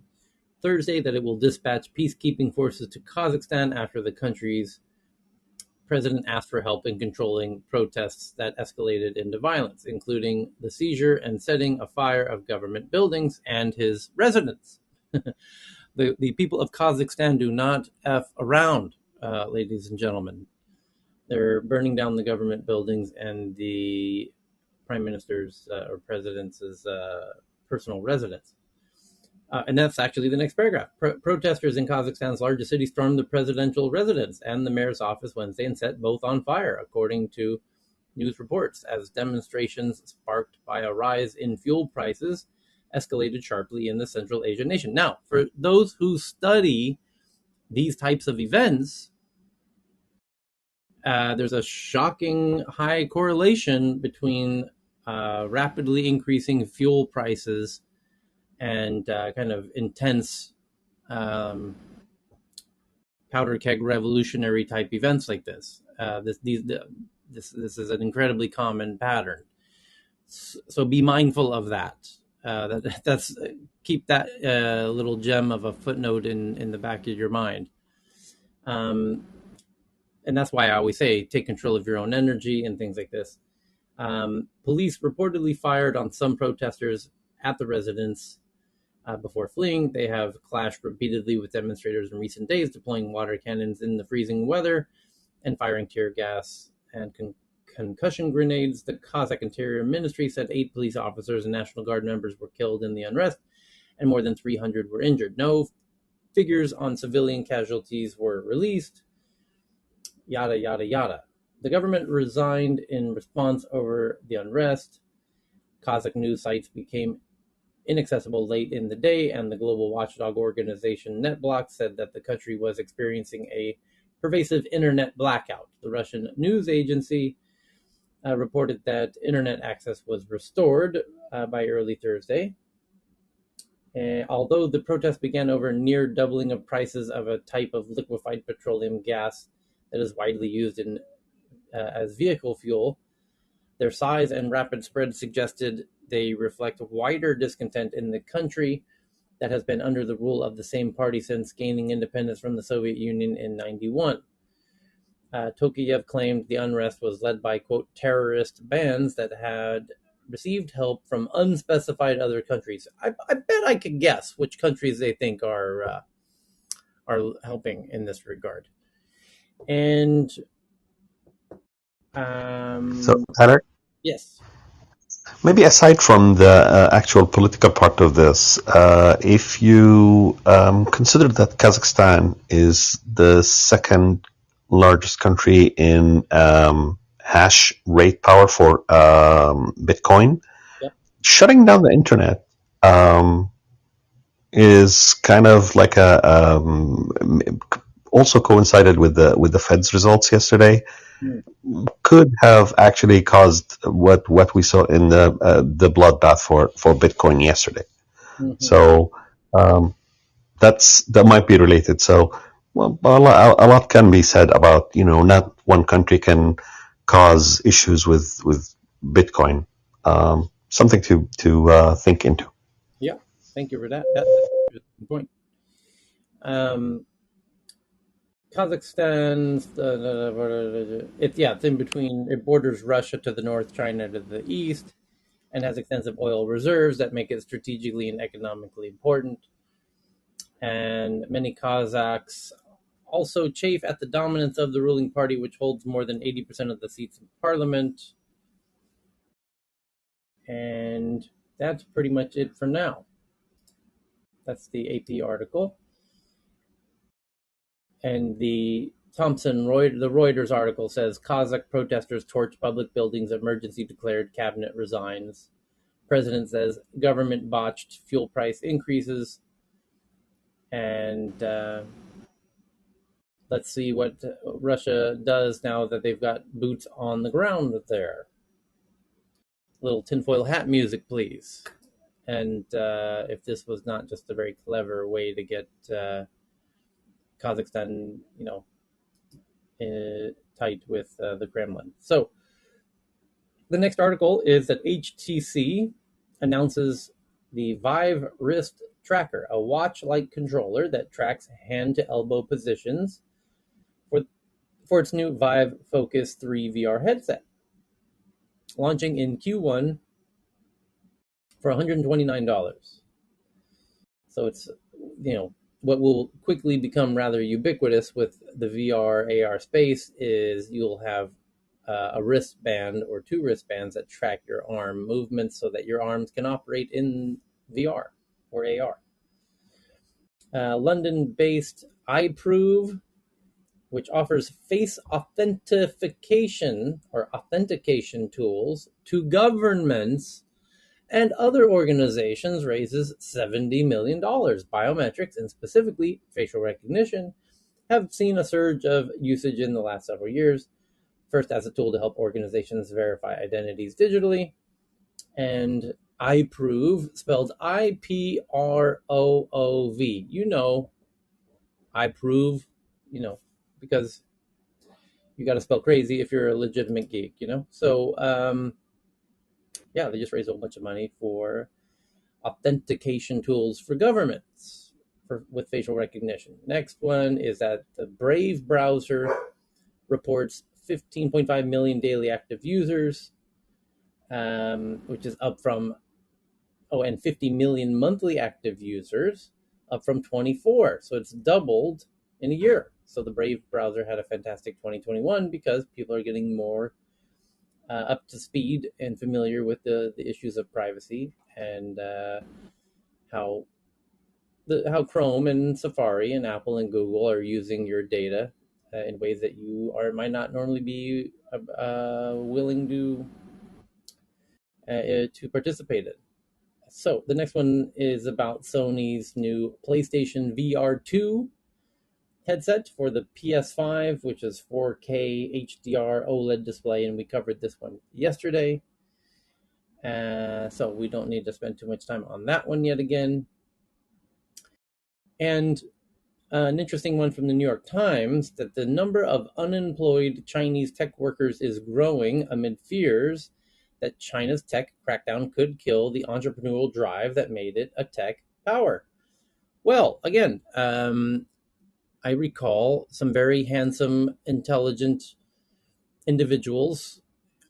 Thursday that it will dispatch peacekeeping forces to Kazakhstan after the country's president asked for help in controlling protests that escalated into violence, including the seizure and setting afire of government buildings and his residence. The people of Kazakhstan do not F around, ladies and gentlemen. They're burning down the government buildings and the prime minister's or president's personal residence. And that's actually the next paragraph. Protesters in Kazakhstan's largest city stormed the presidential residence and the mayor's office Wednesday and set both on fire, according to news reports, as demonstrations sparked by a rise in fuel prices escalated sharply in the Central Asian nation. Now, for those who study these types of events, there's a shocking high correlation between rapidly increasing fuel prices and kind of intense powder keg revolutionary type events like this. This is an incredibly common pattern. So be mindful of that. That's keep that little gem of a footnote in the back of your mind. And that's why I always say take control of your own energy and things like this. Police reportedly fired on some protesters at the residence before fleeing. They have clashed repeatedly with demonstrators in recent days, deploying water cannons in the freezing weather and firing tear gas and concussion grenades. The Kazakh Interior Ministry said 8 police officers and National Guard members were killed in the unrest and more than 300 were injured. No figures on civilian casualties were released. Yada, yada, yada. The government resigned in response over the unrest. Kazakh news sites became inaccessible late in the day, and the global watchdog organization NetBlock said that the country was experiencing a pervasive internet blackout. The Russian news agency reported that internet access was restored by early Thursday. Although the protest began over near doubling of prices of a type of liquefied petroleum gas that is widely used as vehicle fuel, their size and rapid spread suggested they reflect wider discontent in the country that has been under the rule of the same party since gaining independence from the Soviet Union in 1991. Tokayev claimed the unrest was led by, quote, terrorist bands that had received help from unspecified other countries. I bet I could guess which countries they think are helping in this regard. And
so Tyler,
yes.
Maybe aside from the actual political part of this, if you consider that Kazakhstan is the second largest country in hash rate power for Bitcoin,
Yep.
shutting down the internet is kind of like also coincided with the Fed's results yesterday. Could have actually caused what we saw in the bloodbath for Bitcoin yesterday.
Mm-hmm.
So that might be related. So a lot can be said about not one country can cause issues with Bitcoin. Something to think into.
Yeah, thank you for that. That's a good point. Kazakhstan, it's in between. It borders Russia to the north, China to the east, and has extensive oil reserves that make it strategically and economically important. And many Kazakhs also chafe at the dominance of the ruling party, which holds more than 80% of the seats in parliament. And that's pretty much it for now. That's the AP article. And the Reuters article says Kazakh protesters torch public buildings, emergency declared, cabinet resigns. President says government botched fuel price increases. And let's see what Russia does now that they've got boots on the ground there. Little tinfoil hat music, please. And if this was not just a very clever way to get Kazakhstan, tight with the Kremlin. So the next article is that HTC announces the Vive wrist tracker, a watch-like controller that tracks hand-to-elbow positions for its new Vive Focus 3 VR headset, launching in Q1 for $129. So it's, what will quickly become rather ubiquitous with the VR AR space is you'll have a wristband or two wristbands that track your arm movements so that your arms can operate in VR or AR. London-based iProve, which offers face authentication tools to governments and other organizations, raises $70 million. Biometrics, and specifically facial recognition, have seen a surge of usage in the last several years. First, as a tool to help organizations verify identities digitally, and iProve, spelled IPROOV. iProve, because you got to spell crazy if you're a legitimate geek, So, they just raised a whole bunch of money for authentication tools for governments with facial recognition. Next one is that the Brave browser reports 15.5 million daily active users, which is up from, and 50 million monthly active users, up from 24. So it's doubled in a year. So the Brave browser had a fantastic 2021 because people are getting more up to speed and familiar with the issues of privacy and how Chrome and Safari and Apple and Google are using your data in ways that you might not normally be willing to participate in. So the next one is about Sony's new PlayStation VR2 headset for the PS5, which is 4K HDR OLED display, and we covered this one yesterday. So we don't need to spend too much time on that one yet again. And an interesting one from the New York Times, that the number of unemployed Chinese tech workers is growing amid fears that China's tech crackdown could kill the entrepreneurial drive that made it a tech power. Well, again, I recall some very handsome, intelligent individuals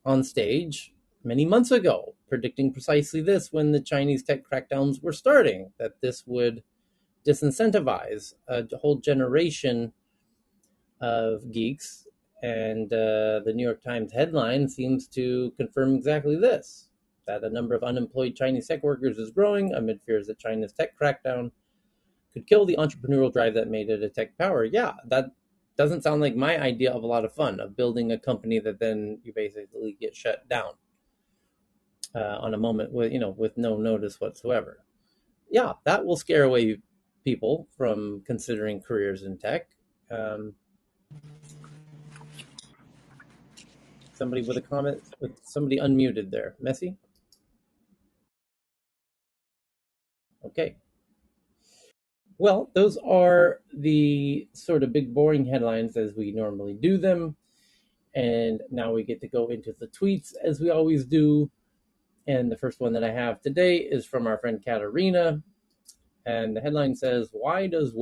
on stage many months ago predicting precisely this when the Chinese tech crackdowns were starting, that this would disincentivize a whole generation of geeks. And the New York Times headline seems to confirm exactly this. that a number of unemployed Chinese tech workers is growing amid fears that China's tech crackdown could kill the entrepreneurial drive that made it a tech power. Yeah, that doesn't sound like my idea of a lot of fun, of building a company that then you basically get shut down on a moment with no notice whatsoever. Yeah, that will scare away people from considering careers in tech. Somebody with a comment, with somebody unmuted there. Messi? Okay. Well, those are the sort of big boring headlines as we normally do them. And now we get to go into the tweets as we always do. And the first one that I have today is from our friend Katarina. And the headline says, when does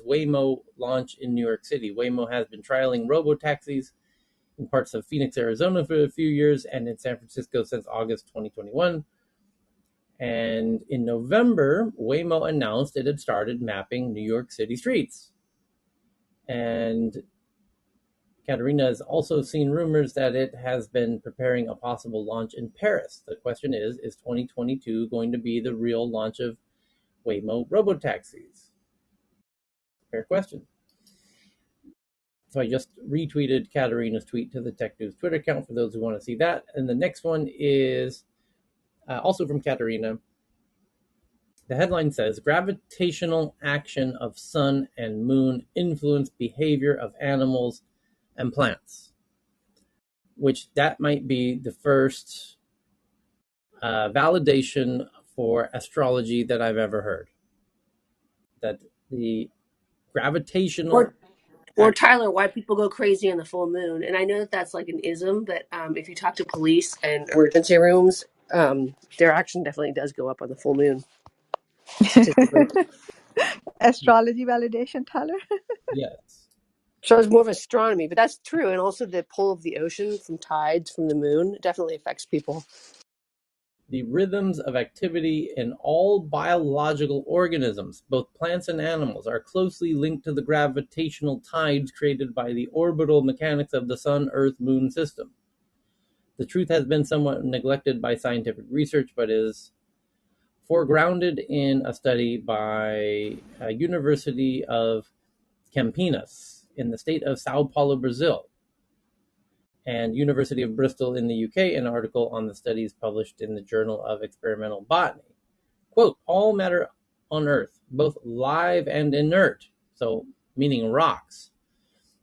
Waymo launch in New York City? Waymo has been trialing robo-taxis in parts of Phoenix, Arizona for a few years and in San Francisco since August 2021. And in November, Waymo announced it had started mapping New York City streets. And Katerina has also seen rumors that it has been preparing a possible launch in Paris. The question is 2022 going to be the real launch of Waymo robotaxis? Fair question. So I just retweeted Katerina's tweet to the Tech News Twitter account for those who want to see that. And the next one is also from Katerina. The headline says, gravitational action of sun and moon influence behavior of animals and plants. Which that might be the first validation for astrology that I've ever heard. That the gravitational...
Or Tyler, why people go crazy on the full moon. And I know that that's like an ism, but if you talk to police and emergency rooms, their action definitely does go up on the full moon, statistically.
Astrology validation, Tyler?
Yes.
So it's more of astronomy, but that's true. And also the pull of the ocean from tides from the moon definitely affects people.
The rhythms of activity in all biological organisms, both plants and animals, are closely linked to the gravitational tides created by the orbital mechanics of the Sun-Earth-Moon system. The truth has been somewhat neglected by scientific research, but is foregrounded in a study by University of Campinas in the state of Sao Paulo, Brazil, and University of Bristol in the UK, an article on the studies published in the Journal of Experimental Botany. Quote, all matter on Earth, both live and inert, so meaning rocks,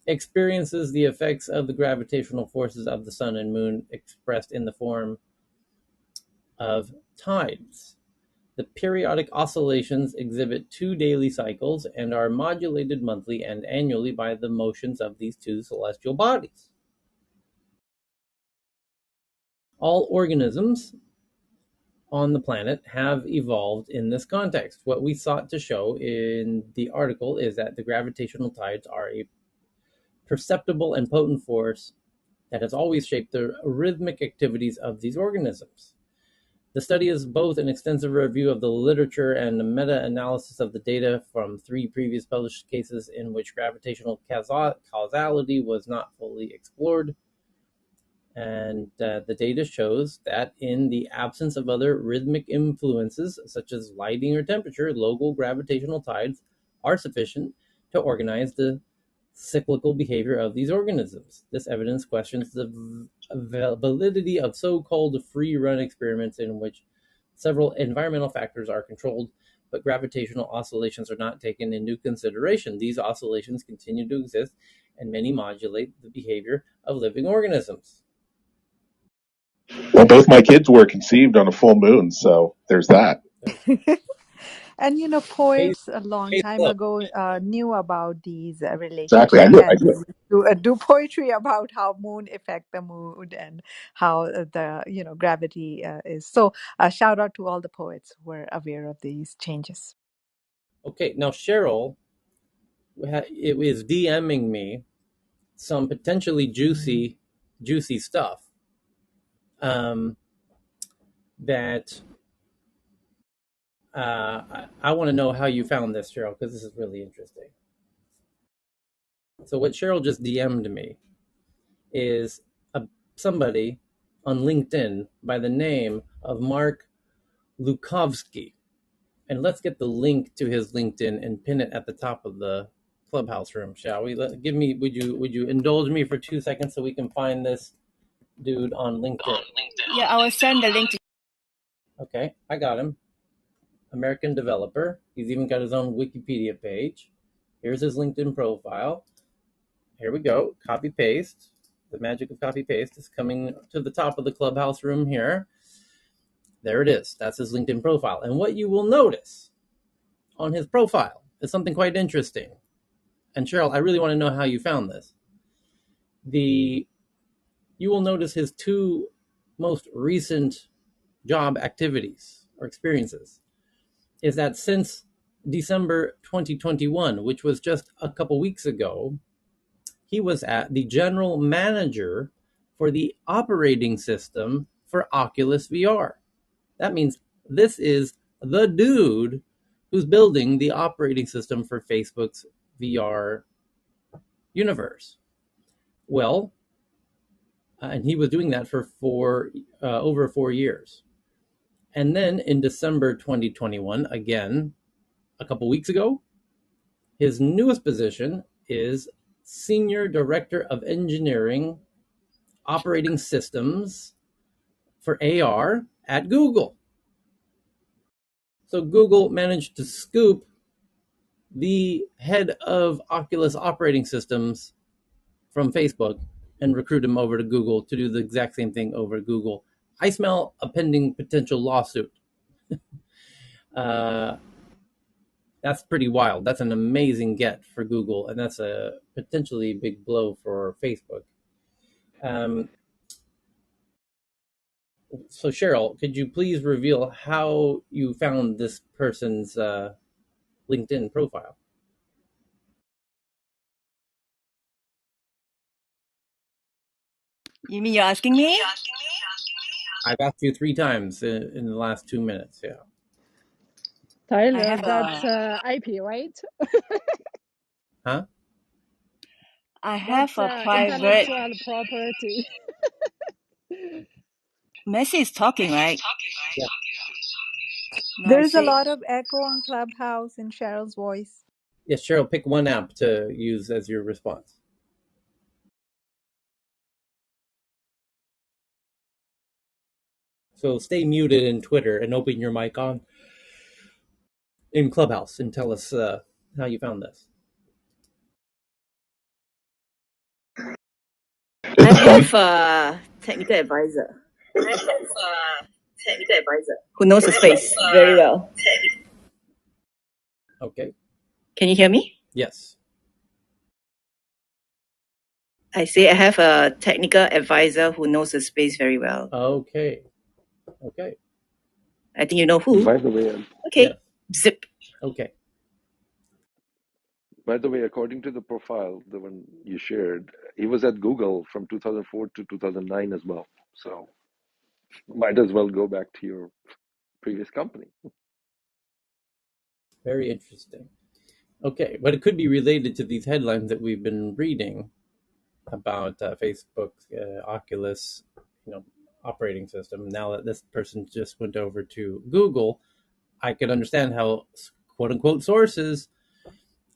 experiences the effects of the gravitational forces of the sun and moon expressed in the form of tides. The periodic oscillations exhibit 2 daily cycles and are modulated monthly and annually by the motions of these 2 celestial bodies. All organisms on the planet have evolved in this context. What we sought to show in the article is that the gravitational tides are a perceptible and potent force that has always shaped the rhythmic activities of these organisms. The study is both an extensive review of the literature and a meta-analysis of the data from 3 previous published cases in which gravitational causality was not fully explored. And the data shows that in the absence of other rhythmic influences, such as lighting or temperature, local gravitational tides are sufficient to organize the cyclical behavior of these organisms. This evidence questions the validity of so-called free-run experiments in which several environmental factors are controlled, but gravitational oscillations are not taken into consideration. These oscillations continue to exist, and many modulate the behavior of living organisms.
Well, both my kids were conceived on a full moon, so there's that.
And poets a long time ago knew about these
Exactly, I
relationships
knew it.
and do poetry about how moon affect the mood and how the gravity is. So shout out to all the poets who were aware of these changes.
Okay, now Cheryl is DMing me some potentially juicy stuff that I want to know how you found this, Cheryl, because this is really interesting. So what Cheryl just DM'd me is somebody on LinkedIn by the name of Mark Lukovsky. And let's get the link to his LinkedIn and pin it at the top of the clubhouse room, shall we? Would you indulge me for 2 seconds so we can find this dude on LinkedIn?
Yeah, I will send the link to.
Okay, I got him. American developer. He's even got his own Wikipedia page. Here's his LinkedIn profile. Here we go. Copy paste. The magic of copy paste is coming to the top of the clubhouse room here. There it is. That's his LinkedIn profile. And what you will notice on his profile is something quite interesting. And Cheryl, I really want to know how you found this. You will notice his two most recent job activities or experiences is that since December 2021, which was just a couple weeks ago, he was the general manager for the operating system for Oculus VR. That means this is the dude who's building the operating system for Facebook's VR universe. Well, and he was doing that for over 4 years. And then in December 2021, again, a couple weeks ago, his newest position is Senior Director of Engineering Operating Systems for AR at Google. So Google managed to scoop the head of Oculus operating systems from Facebook and recruit him over to Google to do the exact same thing over at Google. I smell a pending potential lawsuit. That's pretty wild. That's an amazing get for Google, and that's a potentially big blow for Facebook. So Cheryl, could you please reveal how you found this person's LinkedIn profile?
You mean you're asking me?
I've asked you 3 times in the last 2 minutes. Yeah.
Tyler, that's IP, right?
I have
That's
a private.
intellectual property.
Messi is talking, right?
Yeah.
No, I
There's a
see.
lot of echo on Clubhouse in Cheryl's voice.
Yes, Cheryl, pick one app to use as your response. So stay muted in Twitter and open your mic on in Clubhouse and tell us how you found this.
I have a technical advisor who knows the space very well.
Okay.
Can you hear me?
Yes.
I say I have a technical advisor who knows the space very well.
Okay.
I think you know who.
By the way,
Okay.
Yes.
Zip.
Okay.
according to the profile, the one you shared, he was at Google from 2004 to 2009 as well. So might as well go back to your previous company.
Very interesting. Okay, but it could be related to these headlines that we've been reading about Facebook's Oculus, operating system. Now that this person just went over to Google, I could understand how "quote unquote" sources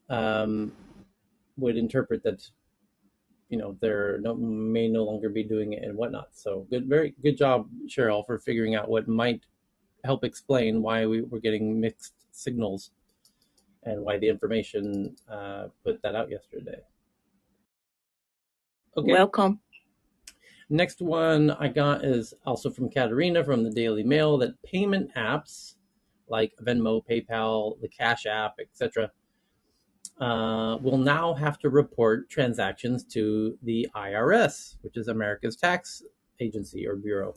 would interpret that they're may no longer be doing it and whatnot. So very good job, Cheryl, for figuring out what might help explain why we were getting mixed signals and why the information put that out yesterday. Okay.
Welcome.
Next one I got is also from Katerina from the Daily Mail, that payment apps like Venmo, PayPal, the Cash App, etc., will now have to report transactions to the IRS, which is America's tax agency or bureau.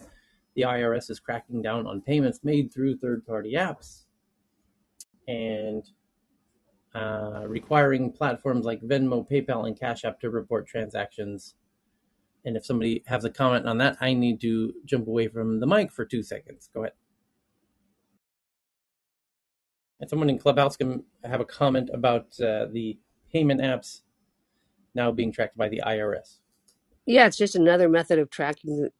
The IRS is cracking down on payments made through third-party apps and requiring platforms like Venmo, PayPal, and Cash App to report transactions. And if somebody has a comment on that, I need to jump away from the mic for 2 seconds. Go ahead. And someone in Clubhouse can have a comment about the payment apps now being tracked by the IRS.
Yeah, it's just another method of tracking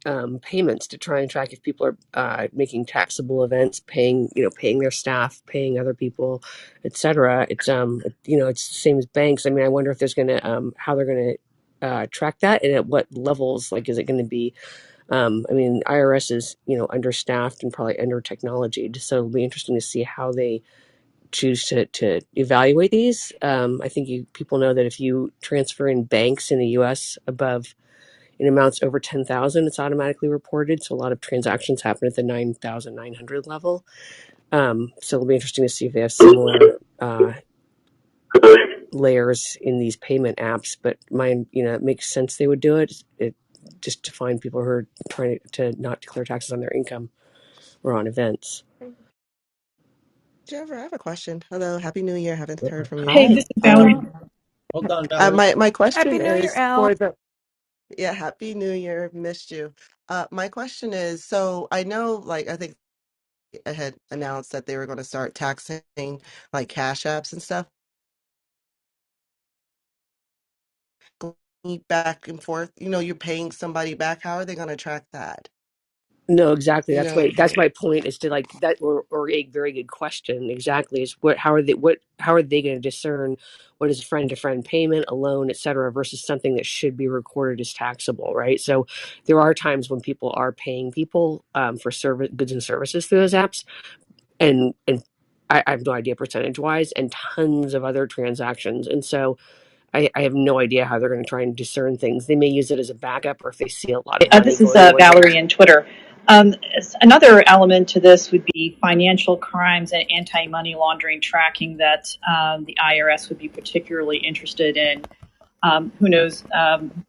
payments to try and track if people are making taxable events, paying their staff, paying other people, etc. It's the same as banks. I mean, I wonder if there's going to how they're going to track that and at what levels. Like, is it going to be? I mean, IRS is understaffed and probably under technology, so it'll be interesting to see how they choose to evaluate these. I think people know that if you transfer in banks in the U.S. above in amounts over 10,000, it's automatically reported. So a lot of transactions happen at the 9,900 level. So it'll be interesting to see if they have similar layers in these payment apps. But it makes sense they would do it. Just to find people who are trying to not declare taxes on their income or on events.
Jennifer, I have a question. Hello, Happy New Year. Haven't heard from you.
Hey,
Hi.
this is Valerie.
Hold on, Valerie.
My question
Happy New Year,
is
Al.
for the yeah, Happy New Year. Missed you. My question is, so I know, like, I think I had announced that they were going to start taxing like cash apps and stuff. Going back and forth, you're paying somebody back. How are they going to track that?
No, exactly.
You know,
That's my point. Is to like that, or a very good question. Exactly is how are they going to discern what is friend to friend payment, a loan, et cetera, versus something that should be recorded as taxable, right? So there are times when people are paying people for service goods and services through those apps, and I have no idea percentage wise, and tons of other transactions, and so I have no idea how they're going to try and discern things. They may use it as a backup, or if they see a lot of money
This is
going one
Valerie
direction.
in Twitter. Another element to this would be financial crimes and anti-money laundering tracking that the IRS would be particularly interested in. Who knows?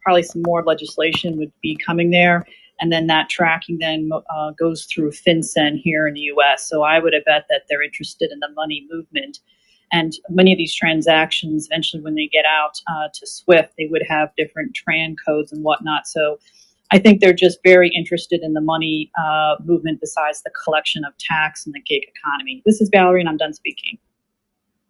Probably some more legislation would be coming there, and then that tracking then goes through FinCEN here in the U.S. So I would bet that they're interested in the money movement. And many of these transactions, eventually, when they get out to SWIFT, they would have different TRAN codes and whatnot. So I think they're just very interested in the money movement besides the collection of tax and the gig economy. This is Valerie, and I'm done speaking.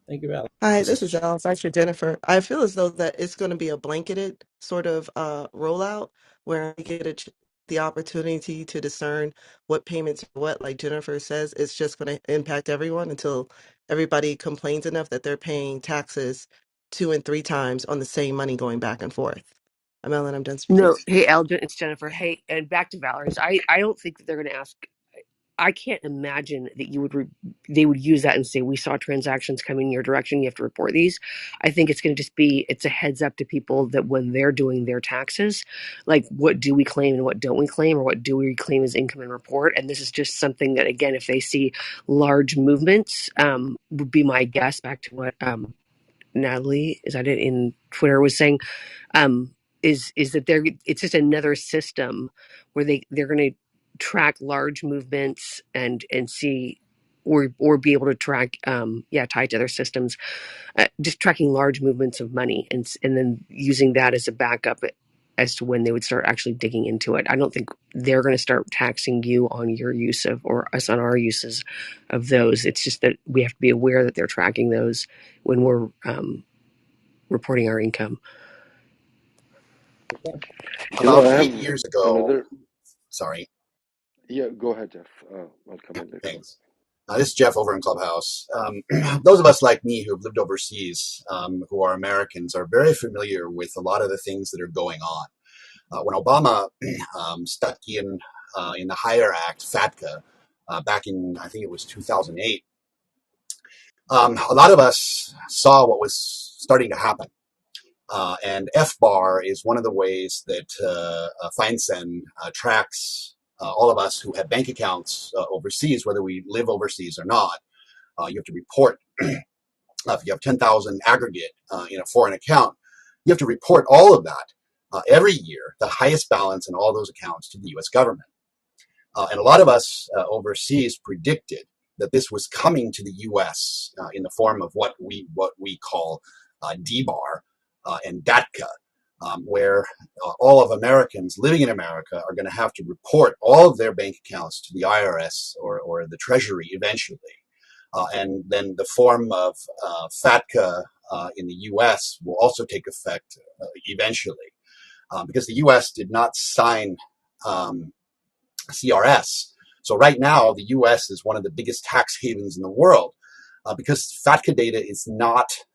Thank you, Valerie.
hi,
This
this is
is
Alice. Actually, Jennifer. I feel as though that it's going to be a blanketed sort of rollout where you get the opportunity to discern what payments are what. Like Jennifer says, it's just going to impact everyone until everybody complains enough that they're paying taxes 2 and 3 times on the same money going back and forth. I'm Ellen. I'm done speaking.
No, hey, Alden, it's Jennifer. Hey, and back to Valerie's. I don't think that they're going to ask. I can't imagine that they would use that and say, we saw transactions coming in your direction. You have to report these. I think it's going to just be, it's a heads up to people that when they're doing their taxes, like what do we claim and what don't we claim, or what do we claim as income and report? And this is just something that, again, if they see large movements, would be my guess back to what Natalie, is that it, in Twitter was saying, um, is that it's just another system where they're going to track large movements and see or be able to track tied to other systems, just tracking large movements of money and then using that as a backup as to when they would start actually digging into it. I don't think they're going to start taxing you on your use of, or us on our uses of those. It's just that we have to be aware that they're tracking those when we're reporting our income.
Okay.
about
I have
8 years ago.
another.
Sorry,
Yeah, go ahead, Jeff. I'll come in later on.
thanks. This is Jeff over in Clubhouse. Those of us like me who have lived overseas, who are Americans, are very familiar with a lot of the things that are going on. When Obama stuck in the Hire Act, FATCA, back in, I think it was 2008, a lot of us saw what was starting to happen. And FBAR is one of the ways that FinCEN tracks all of us who have bank accounts overseas, whether we live overseas or not. You have to report if you have 10,000 aggregate in a foreign account, you have to report all of that every year, the highest balance in all those accounts, to the U.S. government. And a lot of us overseas predicted that this was coming to the U.S. In the form of what we call DBAR and DATCA, where all of Americans living in America are going to have to report all of their bank accounts to the IRS or the Treasury eventually. And then the form of FATCA in the U.S. will also take effect eventually. because the U.S. did not sign CRS. So right now, the U.S. is one of the biggest tax havens in the world because FATCA data is not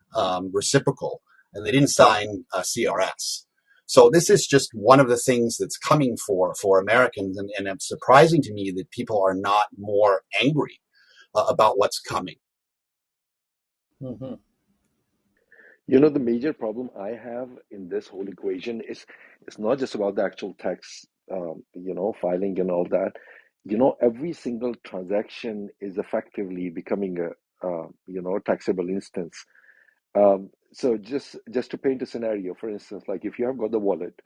reciprocal, and they didn't sign CRS. So this is just one of the things that's coming for Americans, and it's surprising to me that people are not more angry about what's coming.
Mm-hmm.
You know, the major problem I have in this whole equation is it's not just about the actual tax, filing and all that. You know, every single transaction is effectively becoming a taxable instance. So just to paint a scenario, for instance, like if you have got the wallet,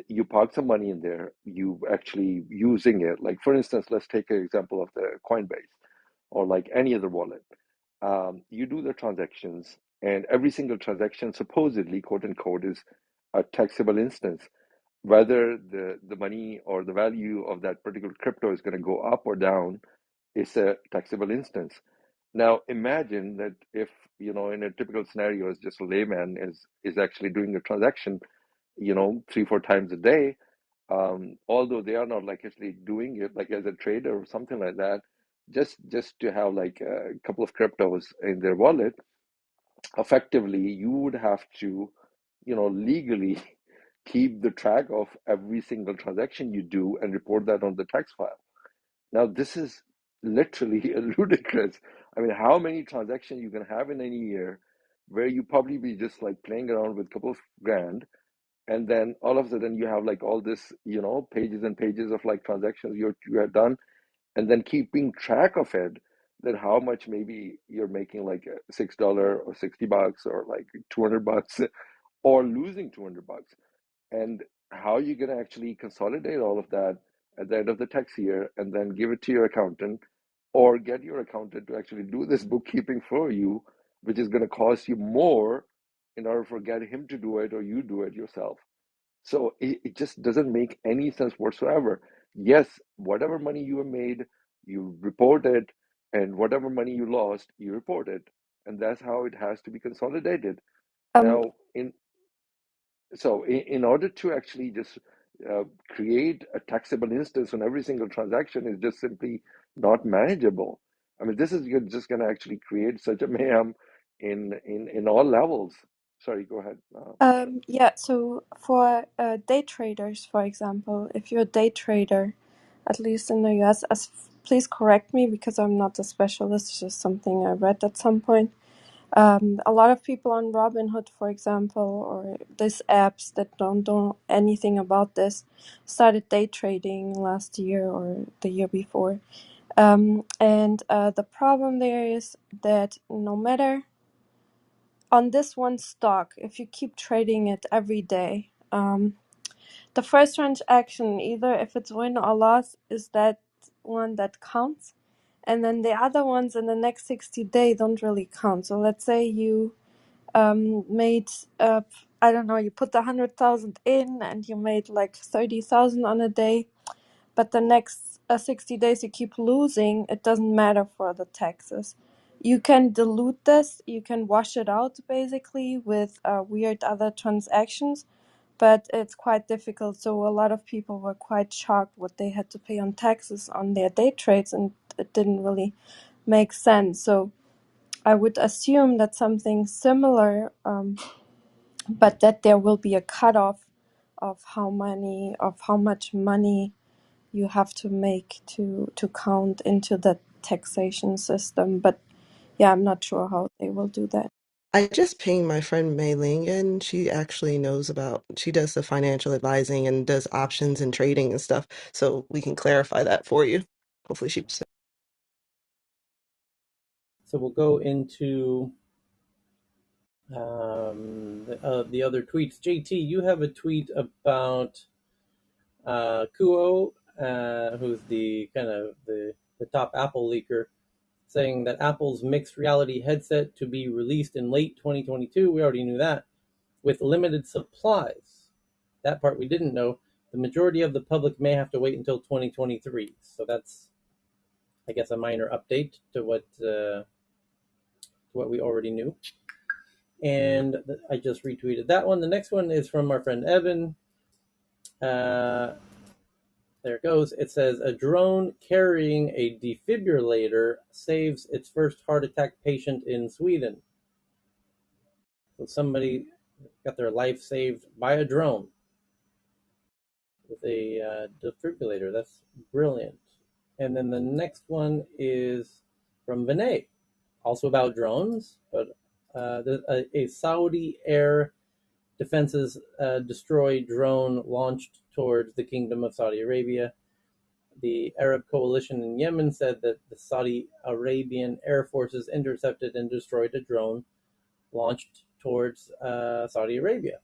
you park some money in there, you actually using it. Like for instance, let's take an example of the Coinbase or like any other wallet. You do the transactions, and every single transaction supposedly, quote unquote, is a taxable instance. Whether the money or the value of that particular crypto is going to go up or down is a taxable instance. Now imagine that if in a typical scenario, as just a layman is actually doing a transaction, 3-4 times a day, although they are not like actually doing it like as a trader or something like that, just to have like a couple of cryptos in their wallet, effectively you would have to, legally keep the track of every single transaction you do and report that on the tax file. Now this is literally ludicrous. I mean, how many transactions you can have in any year where you probably be just like playing around with a couple of grand, and then all of a sudden you have like all this pages and pages of like transactions you have done, and then keeping track of it, that how much maybe you're making like $6 or $60 or like $200 or losing $200, and how you're going to actually consolidate all of that at the end of the tax year and then give it to your accountant or get your accountant to actually do this bookkeeping for you, which is going to cost you more in order for get him to do it or you do it yourself. So it just doesn't make any sense whatsoever. Yes, whatever money you have made, you report it, and whatever money you lost, you report it, and that's how it has to be consolidated.
Um,
Now, in order to actually just create a taxable instance on every single transaction is just simply not manageable. I mean, this is just going to actually create such a mayhem in all levels. Sorry, go ahead.
yeah, so for day traders, for example, if you're a day trader, at least in the US, please correct me because I'm not a specialist, it's just something I read at some point. A lot of people on Robinhood, for example, or these apps that don't know anything about this, started day trading last year or the year before. And the problem there is that no matter on this one stock, if you keep trading it every day, the first transaction, either if it's win or loss, is that one that counts. And then the other ones in the next 60 days don't really count. So let's say you made, I don't know, you put the 100,000 in and you made like 30,000 on a day, but the next 60 days you keep losing, it doesn't matter for the taxes. You can dilute this, you can wash it out basically with weird other transactions, but it's quite difficult. So a lot of people were quite shocked what they had to pay on taxes on their day trades, and it didn't really make sense. So I would assume that something similar, but that there will be a cutoff of how much money you have to make to count into the taxation system. But yeah, I'm not sure how they will do that.
I just pinged my friend Mei Ling in. She actually knows about, she does the financial advising and does options and trading and stuff. So we can clarify that for you. Hopefully she.
So we'll go into the other tweets. JT, you have a tweet about Kuo, who's the kind of the top Apple leaker, saying that Apple's mixed reality headset to be released in late 2022. We already knew that, with limited supplies. That part we didn't know. The majority of the public may have to wait until 2023. So that's, I guess, a minor update to what we already knew. And I just retweeted that one. The next one is from our friend Evan. There it goes. It says a drone carrying a defibrillator saves its first heart attack patient in Sweden. So somebody got their life saved by a drone with a defibrillator. That's brilliant. And then the next one is from Vinay, also about drones, but a Saudi air defenses destroy drone launched towards the Kingdom of Saudi Arabia. The Arab coalition in Yemen said that the Saudi Arabian air forces intercepted and destroyed a drone launched towards Saudi Arabia.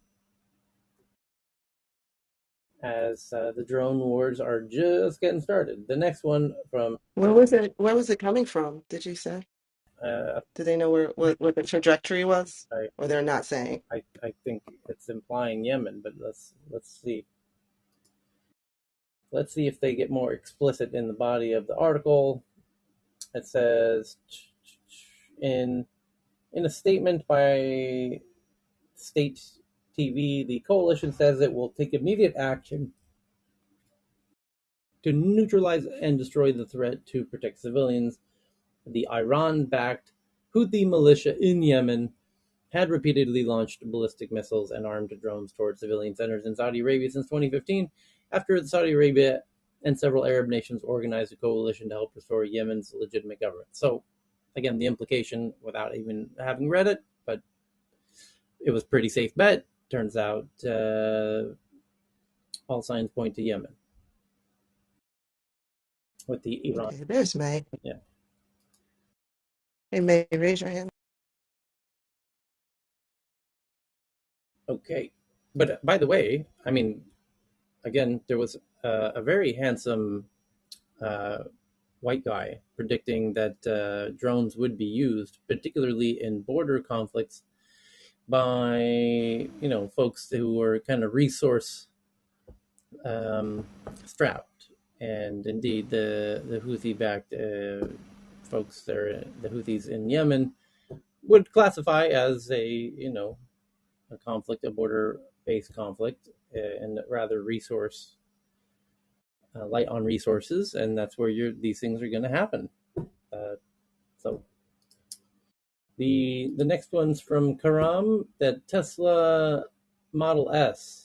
As the drone wars are just getting started. The next one from
Where was it? Where was it coming from? Did you say?
uh,
Do they know what the trajectory was,
I,
or they're not saying?
I think it's implying Yemen, but let's see. Let's see if they get more explicit in the body of the article. It says in a statement by state TV, the coalition says it will take immediate action to neutralize and destroy the threat to protect civilians. The Iran-backed Houthi militia in Yemen had repeatedly launched ballistic missiles and armed drones towards civilian centers in Saudi Arabia since 2015, after Saudi Arabia and several Arab nations organized a coalition to help restore Yemen's legitimate government. So, again, the implication, without even having read it, but it was a pretty safe bet. Turns out all signs point to Yemen with the Iran.
Okay, there's May.
Yeah.
Hey, May, raise your hand.
Okay. But by the way, I mean, again, there was a very handsome white guy predicting that drones would be used, particularly in border conflicts, by folks who were kind of resource strapped. And indeed, the Houthi-backed folks there, the Houthis in Yemen, would classify as a conflict, a border-based conflict, and rather resource light on resources, and that's where these things are going to happen. So the next one's from Karam, that Tesla Model S,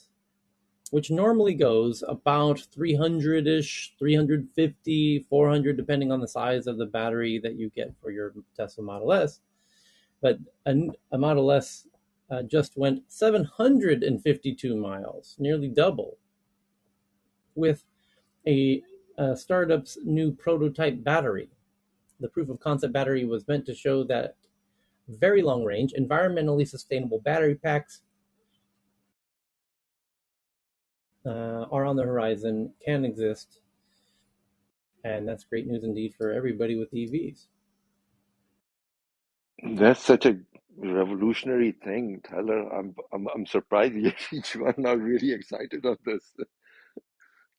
which normally goes about 300-ish, 350, 400, depending on the size of the battery that you get for your Tesla Model S. But a Model S just went 752 miles, nearly double, with a startup's new prototype battery. The proof of concept battery was meant to show that very long range, environmentally sustainable battery packs are on the horizon, can exist, and that's great news indeed for everybody with EVs.
That's such a revolutionary thing, Tyler. I'm surprised each one are really excited on this.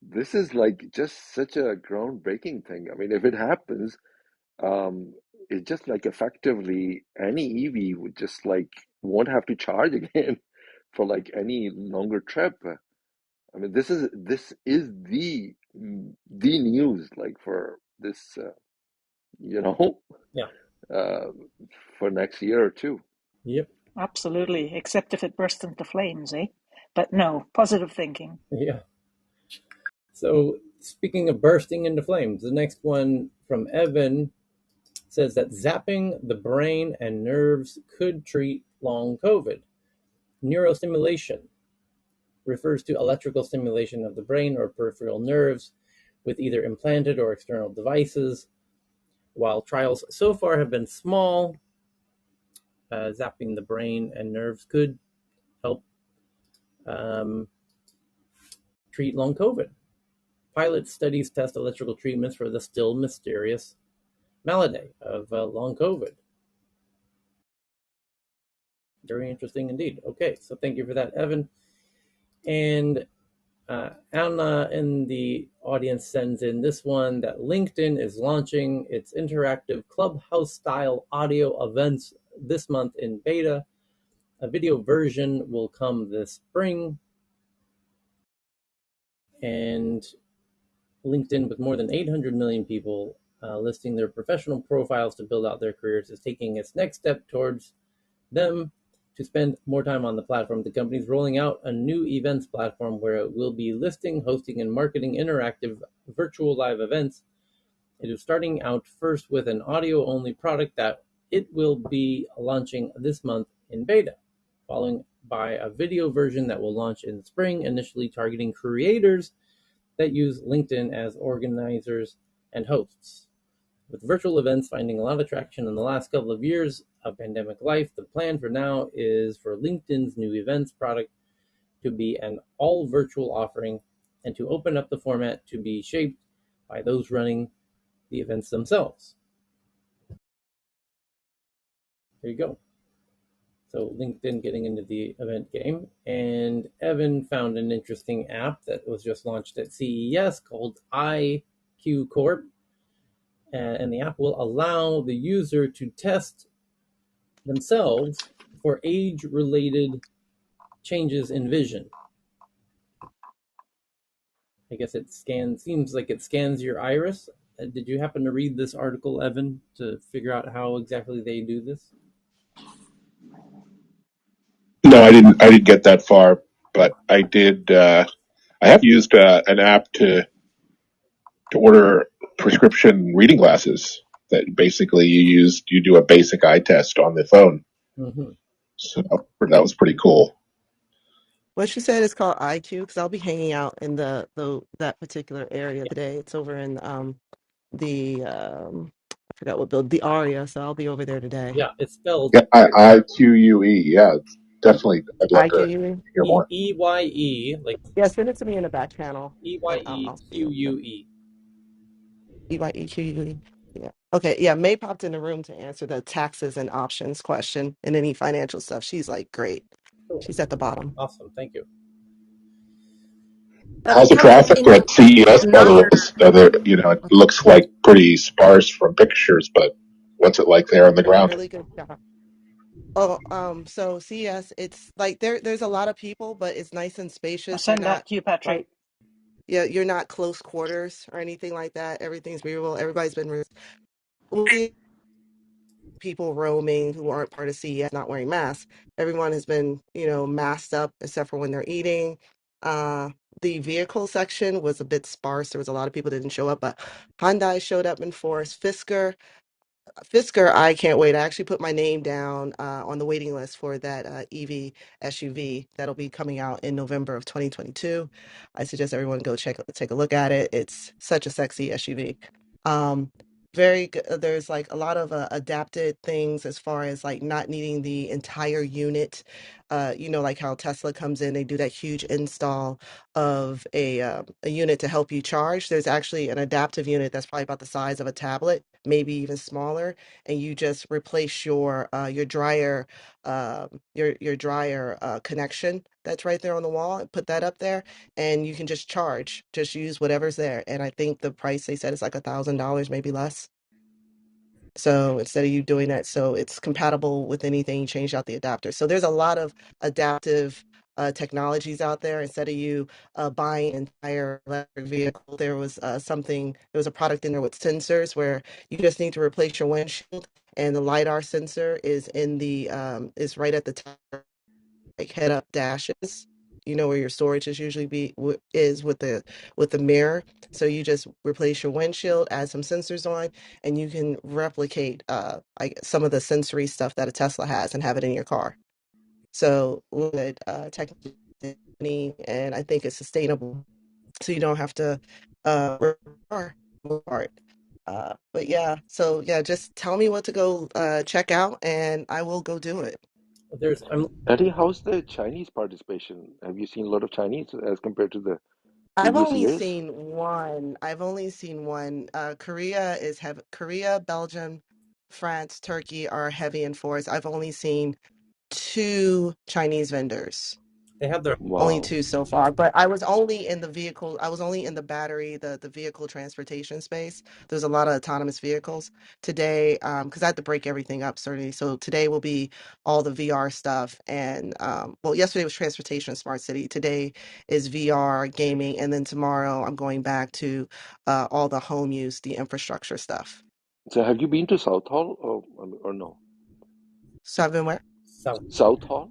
This is like just such a groundbreaking thing. I mean, if it happens, um, it's just like effectively any EV would just like won't have to charge again for like any longer trip. I mean, this is the news like for this you know
Yeah.
uh, for next year or two.
Yep.
Absolutely, except if it bursts into flames, eh? But no, positive thinking.
Yeah. So speaking of bursting into flames, the next one from Evan says that zapping the brain and nerves could treat long COVID. Neurostimulation refers to electrical stimulation of the brain or peripheral nerves with either implanted or external devices. While trials so far have been small, zapping the brain and nerves could help treat long COVID. Pilot studies test electrical treatments for the still mysterious malady of long COVID. Very interesting indeed. Okay, so thank you for that, Evan. And Anna in the audience sends in this one that LinkedIn is launching its interactive clubhouse-style audio events this month in beta. A video version will come this spring. And LinkedIn, with more than 800 million people listing their professional profiles to build out their careers, is taking its next step towards them to spend more time on the platform. The company is rolling out a new events platform where it will be listing, hosting, and marketing interactive virtual live events. It is starting out first with an audio-only product that it will be launching this month in beta, following by a video version that will launch in the spring, initially targeting creators that use LinkedIn as organizers and hosts. With virtual events finding a lot of traction in the last couple of years of pandemic life, the plan for now is for LinkedIn's new events product to be an all virtual offering and to open up the format to be shaped by those running the events themselves. There you go. So LinkedIn getting into the event game. And Evan found an interesting app that was just launched at CES called IQ Corp. And the app will allow the user to test themselves for age-related changes in vision. I guess seems like it scans your iris. Did you happen to read this article, Evan, to figure out how exactly they do this?
No, I didn't get that far, but I did. I have used an app to order prescription reading glasses. That basically you do a basic eye test on the phone.
Mm-hmm.
So that was pretty cool.
What you said is called IQ because I'll be hanging out in the that particular area today. It's over in I forgot what build, the Aria, so I'll be over there today.
Yeah, it's spelled
Yeah, IQUE. Yeah, definitely. I'd love to
IQUE.
hear more.
EYE, like
Yeah, send it to me in the back channel, and I'll see you.
EYEQUE.
EYEQUE. Yeah. Okay. Yeah. May popped in the room to answer the taxes and options question and any financial stuff. She's like, great.
Cool.
She's at the bottom.
Awesome, thank you.
How's the
Probably
traffic
in
at CES, by the way?
another.
It looks like pretty sparse from pictures, but what's it like there on the
Did a
ground?
really good job. Oh, so CES, it's like there's a lot of people, but it's nice and
I'll
spacious. You're
send
not
that to you, Patrick.
like, yeah, you're not close quarters or anything like that. Everything's viewable. Everybody's been people roaming who aren't part of CES not wearing masks. Everyone has been, masked up except for when they're eating. Uh, the vehicle section was a bit sparse. There was a lot of people that didn't show up, but Hyundai showed up in force. Fisker, I can't wait. I actually put my name down on the waiting list for that EV SUV that'll be coming out in November of 2022. I suggest everyone go take a look at it. It's such a sexy SUV. Um, very good. There's like a lot of adapted things as far as like not needing the entire unit. Like how Tesla comes in, they do that huge install of a unit to help you charge. There's actually an adaptive unit that's probably about the size of a tablet, maybe even smaller, and you just replace your dryer your dryer connection that's right there on the wall and put that up there, and you can just charge. Just use whatever's there, and I think the price they said is like $1,000, maybe less. So instead of you doing that, so it's compatible with anything, you change out the adapter. So there's a lot of adaptive technologies out there. Instead of you buying an entire electric vehicle, there was a product in there with sensors where you just need to replace your windshield, and the LiDAR sensor is right at the top, like head up dashes. You know where your storage is usually is with the mirror. So you just replace your windshield, add some sensors on, and you can replicate like some of the sensory stuff that a Tesla has and have it in your car. So good technology, and I think it's sustainable. So you don't have to repair apart. But yeah, so yeah, just tell me what to go check out, and I will go do it.
I'm
Eddie, how's the Chinese participation? Have you seen a lot of Chinese as compared to the
I've
previous
only
years?
seen one. Korea, Belgium, France, Turkey are heavy in force. I've only seen two Chinese vendors.
They have their
Only
Wow.
two so far, but I was only in the vehicle. I was only in the battery, the vehicle transportation space. There's a lot of autonomous vehicles today, because I had to break everything up certainly. So today will be all the VR stuff, and well, yesterday was transportation smart city. Today is VR gaming, and then tomorrow I'm going back to all the home use, the infrastructure stuff.
So have you been to South Hall or no?
So I've been where?
south
South Hall?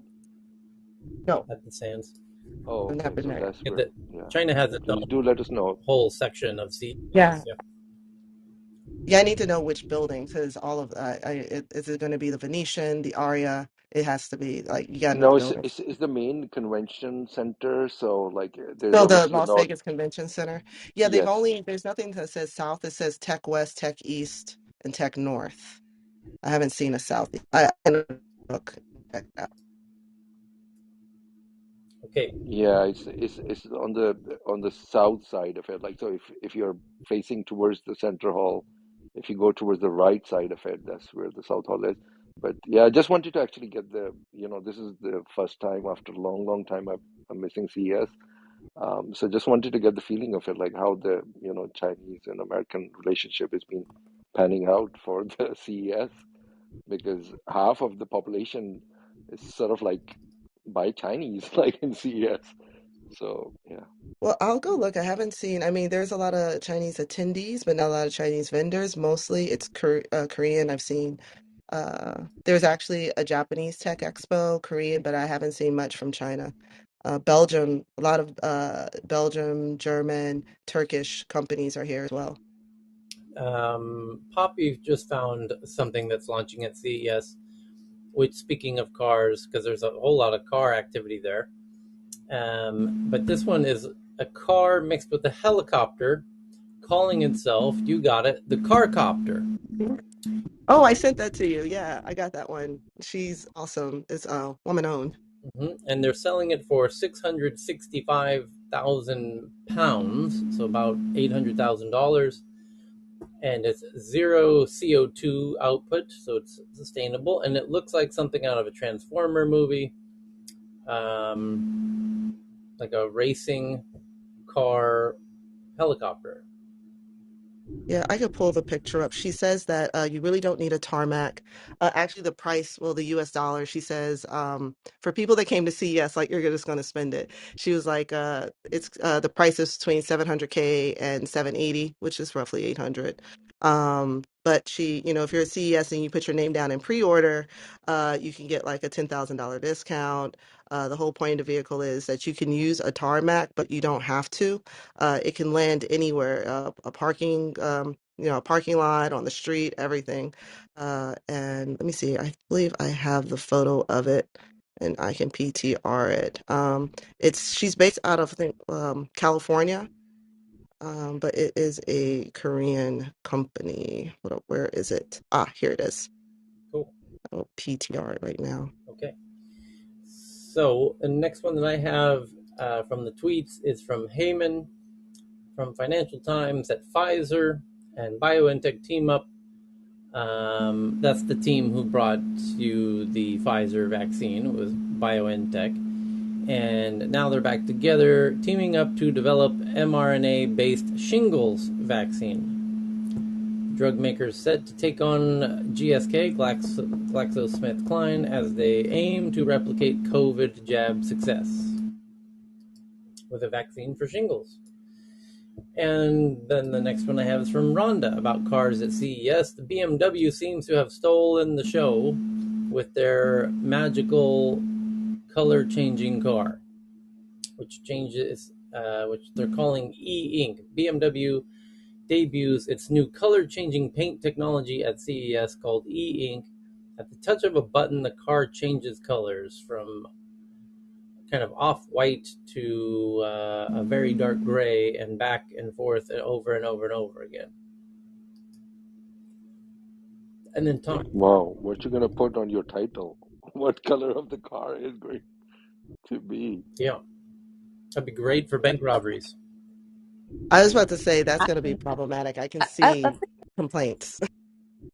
No,
at the sands.
Oh,
I've not
okay.
been
So
there.
that's
Yeah,
where, yeah.
China has its
Please
own
do let us know.
whole section of CES.
Yeah.
Yeah.
Yeah, I need to know which building because all of is it going to be the Venetian, the Aria? It has to be like you got to know
No,
the
it's,
building.
it's, it's the main convention center. So like there's
So the
obviously a
Las
north.
Vegas Convention Center. Yeah,
Yes.
there's nothing that says south. It says Tech West, Tech East, and Tech North. I haven't seen a south. I can look. Check it out.
Okay.
Yeah, it's on the south side of it. Like so if you're facing towards the center hall, if you go towards the right side of it, that's where the south hall is. But yeah, I just wanted to actually get this is the first time after a long, long time I'm missing CES. So just wanted to get the feeling of it, like how the Chinese and American relationship has been panning out for the CES, because half of the population is sort of like by Chinese, like in CES. So yeah.
Well, I'll go look. I haven't seen. I mean, there's a lot of Chinese attendees, but not a lot of Chinese vendors. Mostly, it's Korean. I've seen. There's actually a Japanese tech expo, Korean, but I haven't seen much from China. Belgium, a lot of Belgium, German, Turkish companies are here as well.
Poppy just found something that's launching at CES. Which, speaking of cars, because there's a whole lot of car activity there. But this one is a car mixed with a helicopter, calling itself, you got it, the Carcopter.
Oh, I sent that to you. Yeah, I got that one. She's awesome. It's woman owned.
And they're selling it for £665,000, so about $800,000. And it's zero CO2 output, so it's sustainable. And it looks like something out of a Transformer movie, like a racing car helicopter.
Yeah, I could pull the picture up. She says that you really don't need a tarmac. Actually, the price, well, the US dollar, she says, for people that came to CES, like you're just going to spend it. She was like, it's the price is between 700K and 780, which is roughly 800. But she, if you're at CES and you put your name down in pre-order, you can get like a $10,000 discount. The whole point of the vehicle is that you can use a tarmac, but you don't have to. It can land anywhere, a parking lot, on the street, everything. And let me see, I believe I have the photo of it and I can PTR it. She's based out of, I think, California, but it is a Korean company. Hold up, where is it? Ah, here it is.
Cool.
I'll PTR it right now.
Okay. So the next one that I have from the tweets is from Heyman from Financial Times that Pfizer and BioNTech team up. That's the team who brought you the Pfizer vaccine. It was BioNTech. And now they're back together, teaming up to develop mRNA-based shingles vaccine. Drug makers set to take on GSK, GlaxoSmithKline, as they aim to replicate COVID jab success with a vaccine for shingles. And then the next one I have is from Rhonda about cars at CES. The BMW seems to have stolen the show with their magical color-changing car, which they're calling e-ink. BMW debuts its new color-changing paint technology at CES called e-ink. At the touch of a button, the car changes colors from kind of off-white to a very dark gray and back and forth and over and over and over again. And then Tom.
Wow, what you gonna put on your title? What color of the car is going to be?
Yeah, that'd be great for bank robberies.
I was about to say that's going to be problematic. I can
I
see
think,
complaints.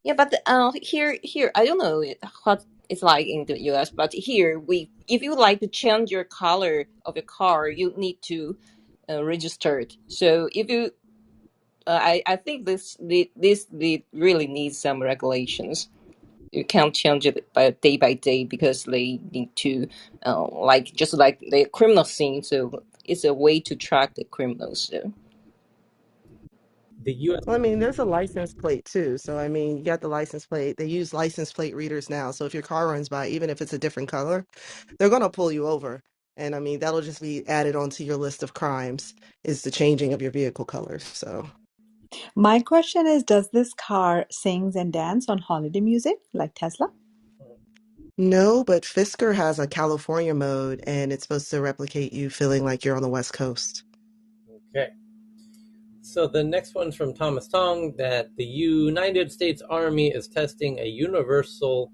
yeah, but here, I don't know what. It's like in the US, but here if you like to change your color of your car, you need to register it. So if you, I think this really needs some regulations. You can't change it by day because they need to, like just like the criminal scene. So it's a way to track the criminals. So.
The U.S.
Well, I mean, there's a license plate too. So, I mean, you got the license plate. They use license plate readers now. So, if your car runs by, even if it's a different color, they're going to pull you over. And I mean, that'll just be added onto your list of crimes is the changing of your vehicle colors. So,
My question is, does this car sings and dance on holiday music like Tesla?
no, but Fisker has a California mode and it's supposed to replicate you feeling like you're on the West Coast.
Okay. So the next one's from Thomas Tong, that the United States Army is testing a universal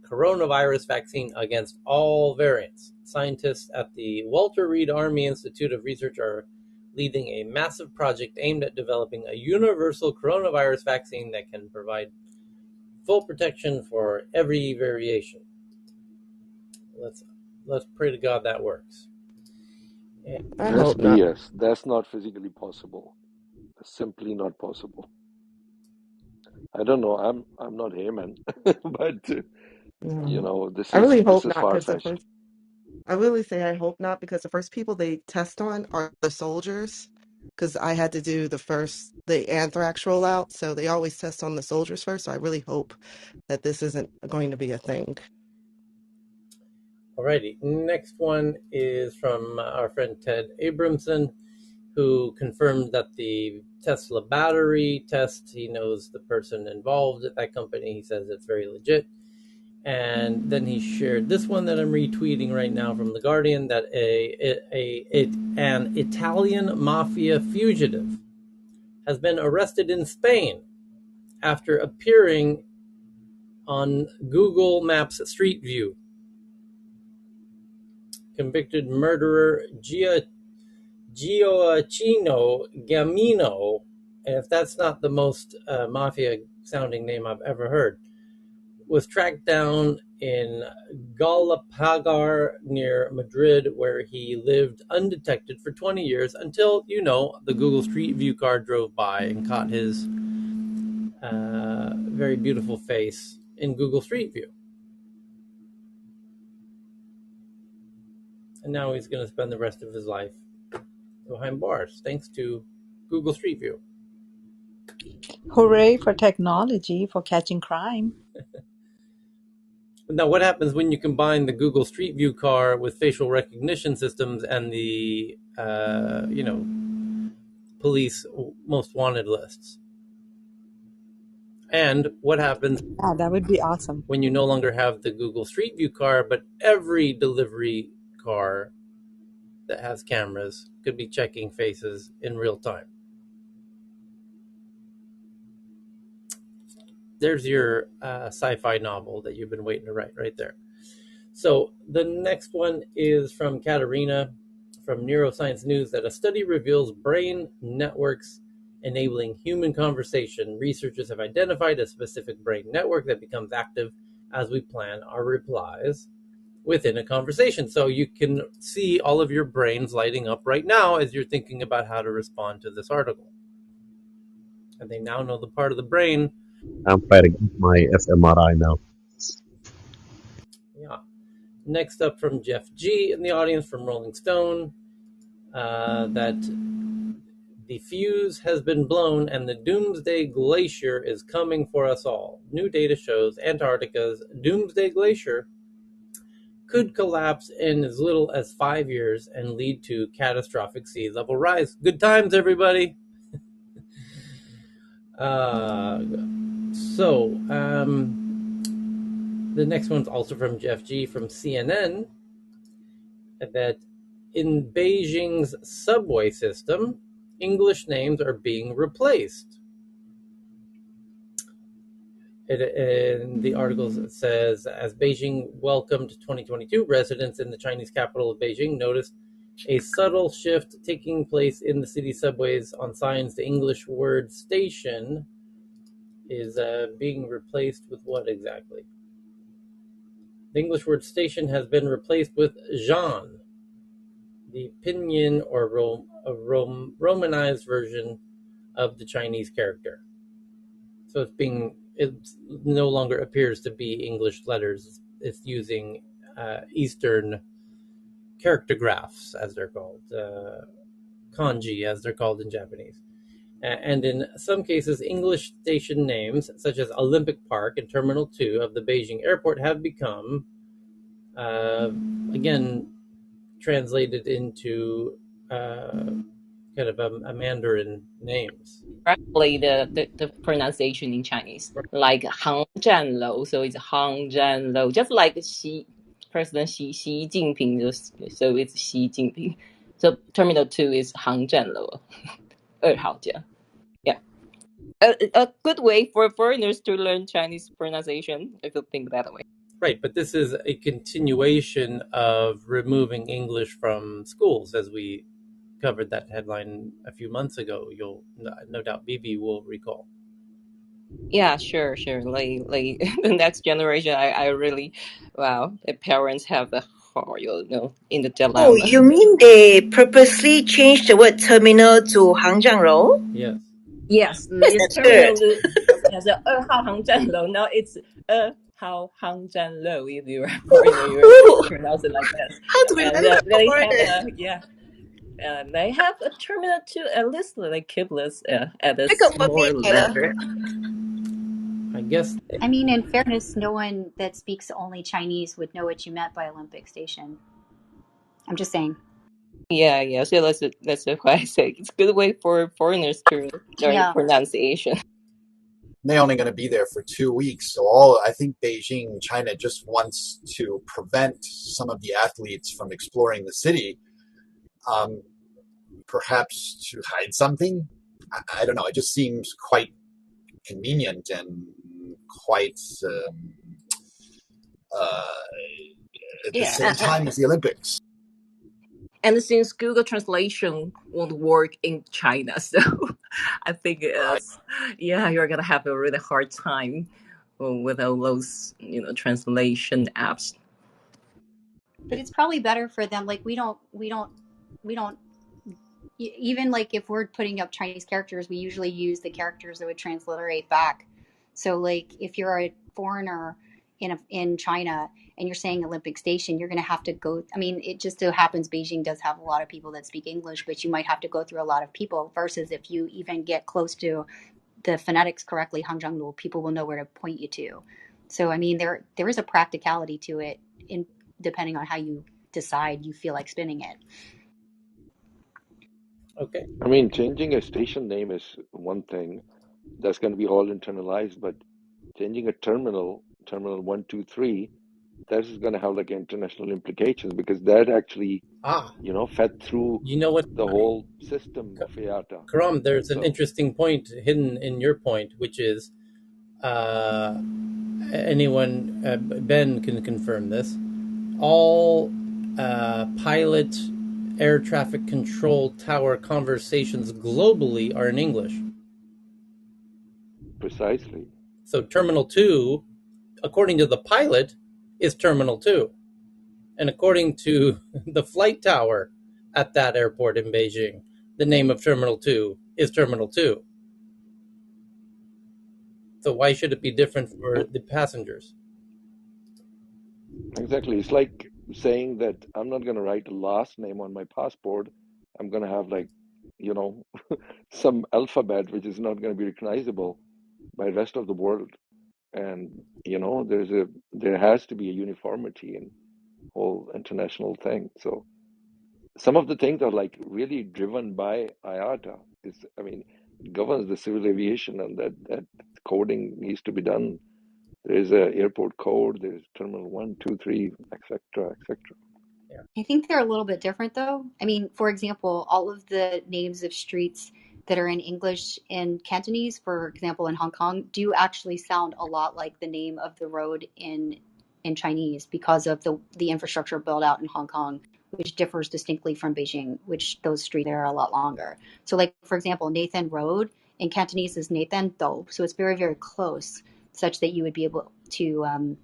coronavirus vaccine against all variants. Scientists at the Walter Reed Army Institute of Research are leading a massive project aimed at developing a universal coronavirus vaccine that can provide full protection for every variation. Let's pray to God that works.
I
That's
hope not.
BS. That's not physically possible. That's simply not possible. I don't know. I'm not Heyman, but
No.
this
I
is
really
this
hope
is
not
far
because
fetched.
I really say I hope not because the first people they test on are the soldiers. Because I had to do the anthrax rollout, so they always test on the soldiers first. So I really hope that this isn't going to be a thing.
Alrighty, next one is from our friend Ted Abramson, who confirmed that the Tesla battery test, he knows the person involved at that company. He says it's very legit. And then he shared this one that I'm retweeting right now from The Guardian, that an Italian mafia fugitive has been arrested in Spain after appearing on Google Maps Street View. Convicted murderer Gioacchino Gamino, and if that's not the most mafia sounding name I've ever heard, was tracked down in Galapagar near Madrid, where he lived undetected for 20 years until, the Google Street View car drove by and caught his very beautiful face in Google Street View. And now he's going to spend the rest of his life behind bars, thanks to Google Street View.
Hooray for technology for catching crime.
Now, what happens when you combine the Google Street View car with facial recognition systems and the, police most wanted lists? And what happens
Yeah, that would be awesome.
when you no longer have the Google Street View car, but every delivery car that has cameras could be checking faces in real time? There's your sci-fi novel that you've been waiting to write right there. So the next one is from Katerina from Neuroscience News, that a study reveals brain networks enabling human conversation. Researchers have identified a specific brain network that becomes active as we plan our replies within a conversation. So you can see all of your brains lighting up right now as you're thinking about how to respond to this article. And they now know the part of the brain.
I'm fighting my fMRI now.
Yeah. Next up from Jeff G in the audience from Rolling Stone, that the fuse has been blown and the doomsday glacier is coming for us all. New data shows Antarctica's doomsday glacier could collapse in as little as 5 years and lead to catastrophic sea level rise. Good times, everybody. The next one's also from Jeff G from CNN, that in Beijing's subway system, English names are being replaced. In the article, it says, as Beijing welcomed 2022, residents in the Chinese capital of Beijing noticed a subtle shift taking place in the city subways. On signs, the English word station is being replaced with what exactly? The English word station has been replaced with Jean, the pinyin or Romanized version of the Chinese character. So it no longer appears to be English letters. It's using Eastern charactographs, as they're called, kanji, as they're called in Japanese. And in some cases, English station names, such as Olympic Park and Terminal 2 of the Beijing airport, have become, again, translated into kind of a Mandarin names.
Correctly, the pronunciation in Chinese, like Hangzhanlou, so it's Hangzhanlou, just like President Xi Jinping, so it's Xi Jinping. So Terminal 2 is Hangzhanlou, 2号家. Yeah, a good way for foreigners to learn Chinese pronunciation, if you think that way.
Right, but this is a continuation of removing English from schools, as we covered that headline a few months ago. You'll no doubt Vive will recall.
Yeah, sure. Like the next generation, I really, wow, the parents have a hard, in the dilemma.
Oh, you mean they purposely changed the word terminal to Hangzhangrou?
Yes.
Yes, it's
That's good.
terminal. Yes, 2号 Hangzhanlou. Now it's 2号 Hangzhanlou. If you're a foreigner, you pronounce it like this.
How to
And
remember
they
for
have
it?
they have a terminal too. At least they keep this at a
Pick up for
small
me, Taylor.
letter.
I guess.
I mean, in fairness, no one that speaks only Chinese would know what you meant by Olympic Station. I'm just saying.
Yeah. So that's why I say it's a good way for foreigners to learn pronunciation.
They're only going to be there for 2 weeks. So I think Beijing, China just wants to prevent some of the athletes from exploring the city, perhaps to hide something. I don't know. It just seems quite convenient and quite at the same time as the Olympics.
And since Google Translation won't work in China, so I think you're gonna have a really hard time with all those translation apps.
But it's probably better for them. Like we don't even like if we're putting up Chinese characters, we usually use the characters that would transliterate back. So like if you're a foreigner in China and you're saying Olympic Station, you're going to have to go. I mean, it just so happens Beijing does have a lot of people that speak English, but you might have to go through a lot of people versus if you even get close to the phonetics correctly, Hangzhanglu, people will know where to point you to. So, I mean, there is a practicality to it depending on how you decide you feel like spinning it.
Okay.
I mean, changing a station name is one thing. That's going to be all internalized, but changing a terminal 1, 2, 3, that is going to have like international implications because that actually, fed through the whole system of IATA.
Karam, there's an interesting point hidden in your point, which is anyone, Ben can confirm this. All pilot air traffic control tower conversations globally are in English.
Precisely.
So Terminal 2, according to the pilot, is Terminal 2. And according to the flight tower at that airport in Beijing, the name of Terminal 2 is Terminal 2. So why should it be different for the passengers?
Exactly. It's like saying that I'm not going to write a last name on my passport. I'm going to have some alphabet which is not going to be recognizable by the rest of the world. And, there has to be a uniformity in whole international thing. So some of the things are like really driven by IATA. It governs the civil aviation, and that coding needs to be done. There is an airport code, there's Terminal 1, 2, 3, etc., etc.
I think they're a little bit different though. I mean, for example, all of the names of streets that are in English and Cantonese, for example, in Hong Kong, do actually sound a lot like the name of the road in Chinese because of the infrastructure built out in Hong Kong, which differs distinctly from Beijing, which those streets there are a lot longer. So like, for example, Nathan Road in Cantonese is Nathan Do. So it's very, very close, such that you would be able to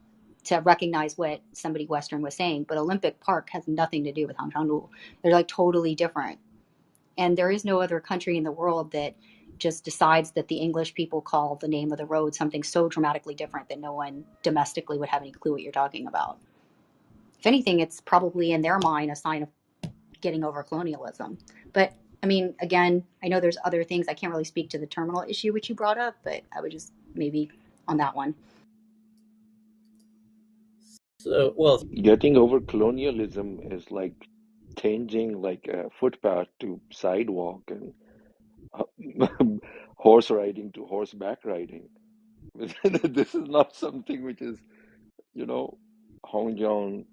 to recognize what somebody Western was saying. But Olympic Park has nothing to do with Hangzhou. They're like totally different. And there is no other country in the world that just decides that the English people call the name of the road something so dramatically different that no one domestically would have any clue what you're talking about. If anything, it's probably in their mind a sign of getting over colonialism. But I mean, again, I know there's other things. I can't really speak to the terminal issue which you brought up, but I would just maybe on that one.
So, well,
Getting over colonialism is like changing like a footpath to sidewalk and horse riding to horseback riding. This is not something which is, you know, Hongjiang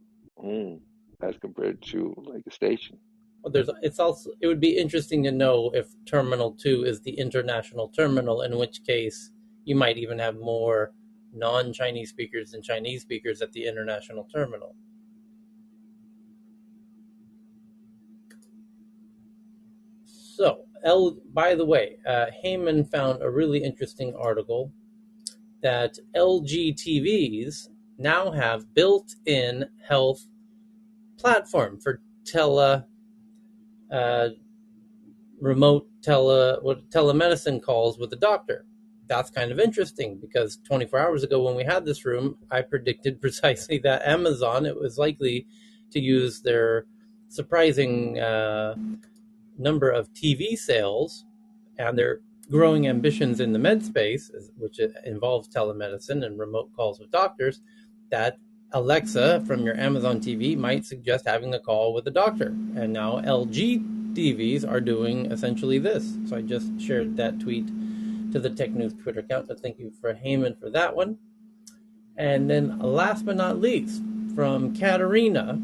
as compared to like a station.
it would be interesting to know if Terminal 2 is the international terminal, in which case you might even have more non-Chinese speakers than Chinese speakers at the international terminal. So, by the way, Heyman found a really interesting article that LG TVs now have built-in health platform for remote telemedicine calls with the doctor. That's kind of interesting because 24 hours ago when we had this room, I predicted precisely that Amazon, it was likely to use their surprising number of TV sales and their growing ambitions in the med space, which involves telemedicine and remote calls with doctors, that Alexa from your Amazon TV might suggest having a call with a doctor. And now LG TVs are doing essentially this. So I just shared that tweet to the Tech News Twitter account. So thank you for Heyman for that one. And then last but not least, from Katerina,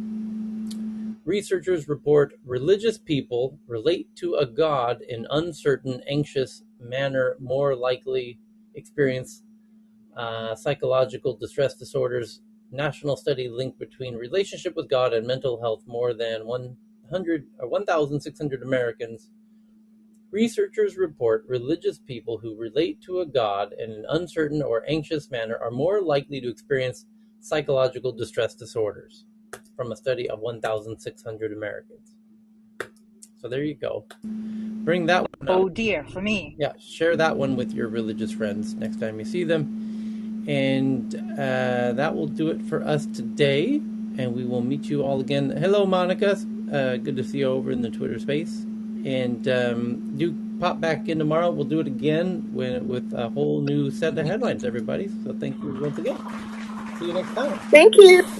researchers report religious people relate to a god in uncertain, anxious manner, more likely experience psychological distress disorders. National study linked between relationship with God and mental health. More than 1,600 Americans. Researchers report religious people who relate to a god in an uncertain or anxious manner are more likely to experience psychological distress disorders, from a study of 1,600 Americans. So there you go. Bring that one up.
Oh dear, for me.
Yeah, share that one with your religious friends next time you see them. And that will do it for us today. And we will meet you all again. Hello, Monica. Good to see you over in the Twitter space. And do pop back in tomorrow. We'll do it again with a whole new set of headlines, everybody. So thank you once again. See you next time.
Thank you.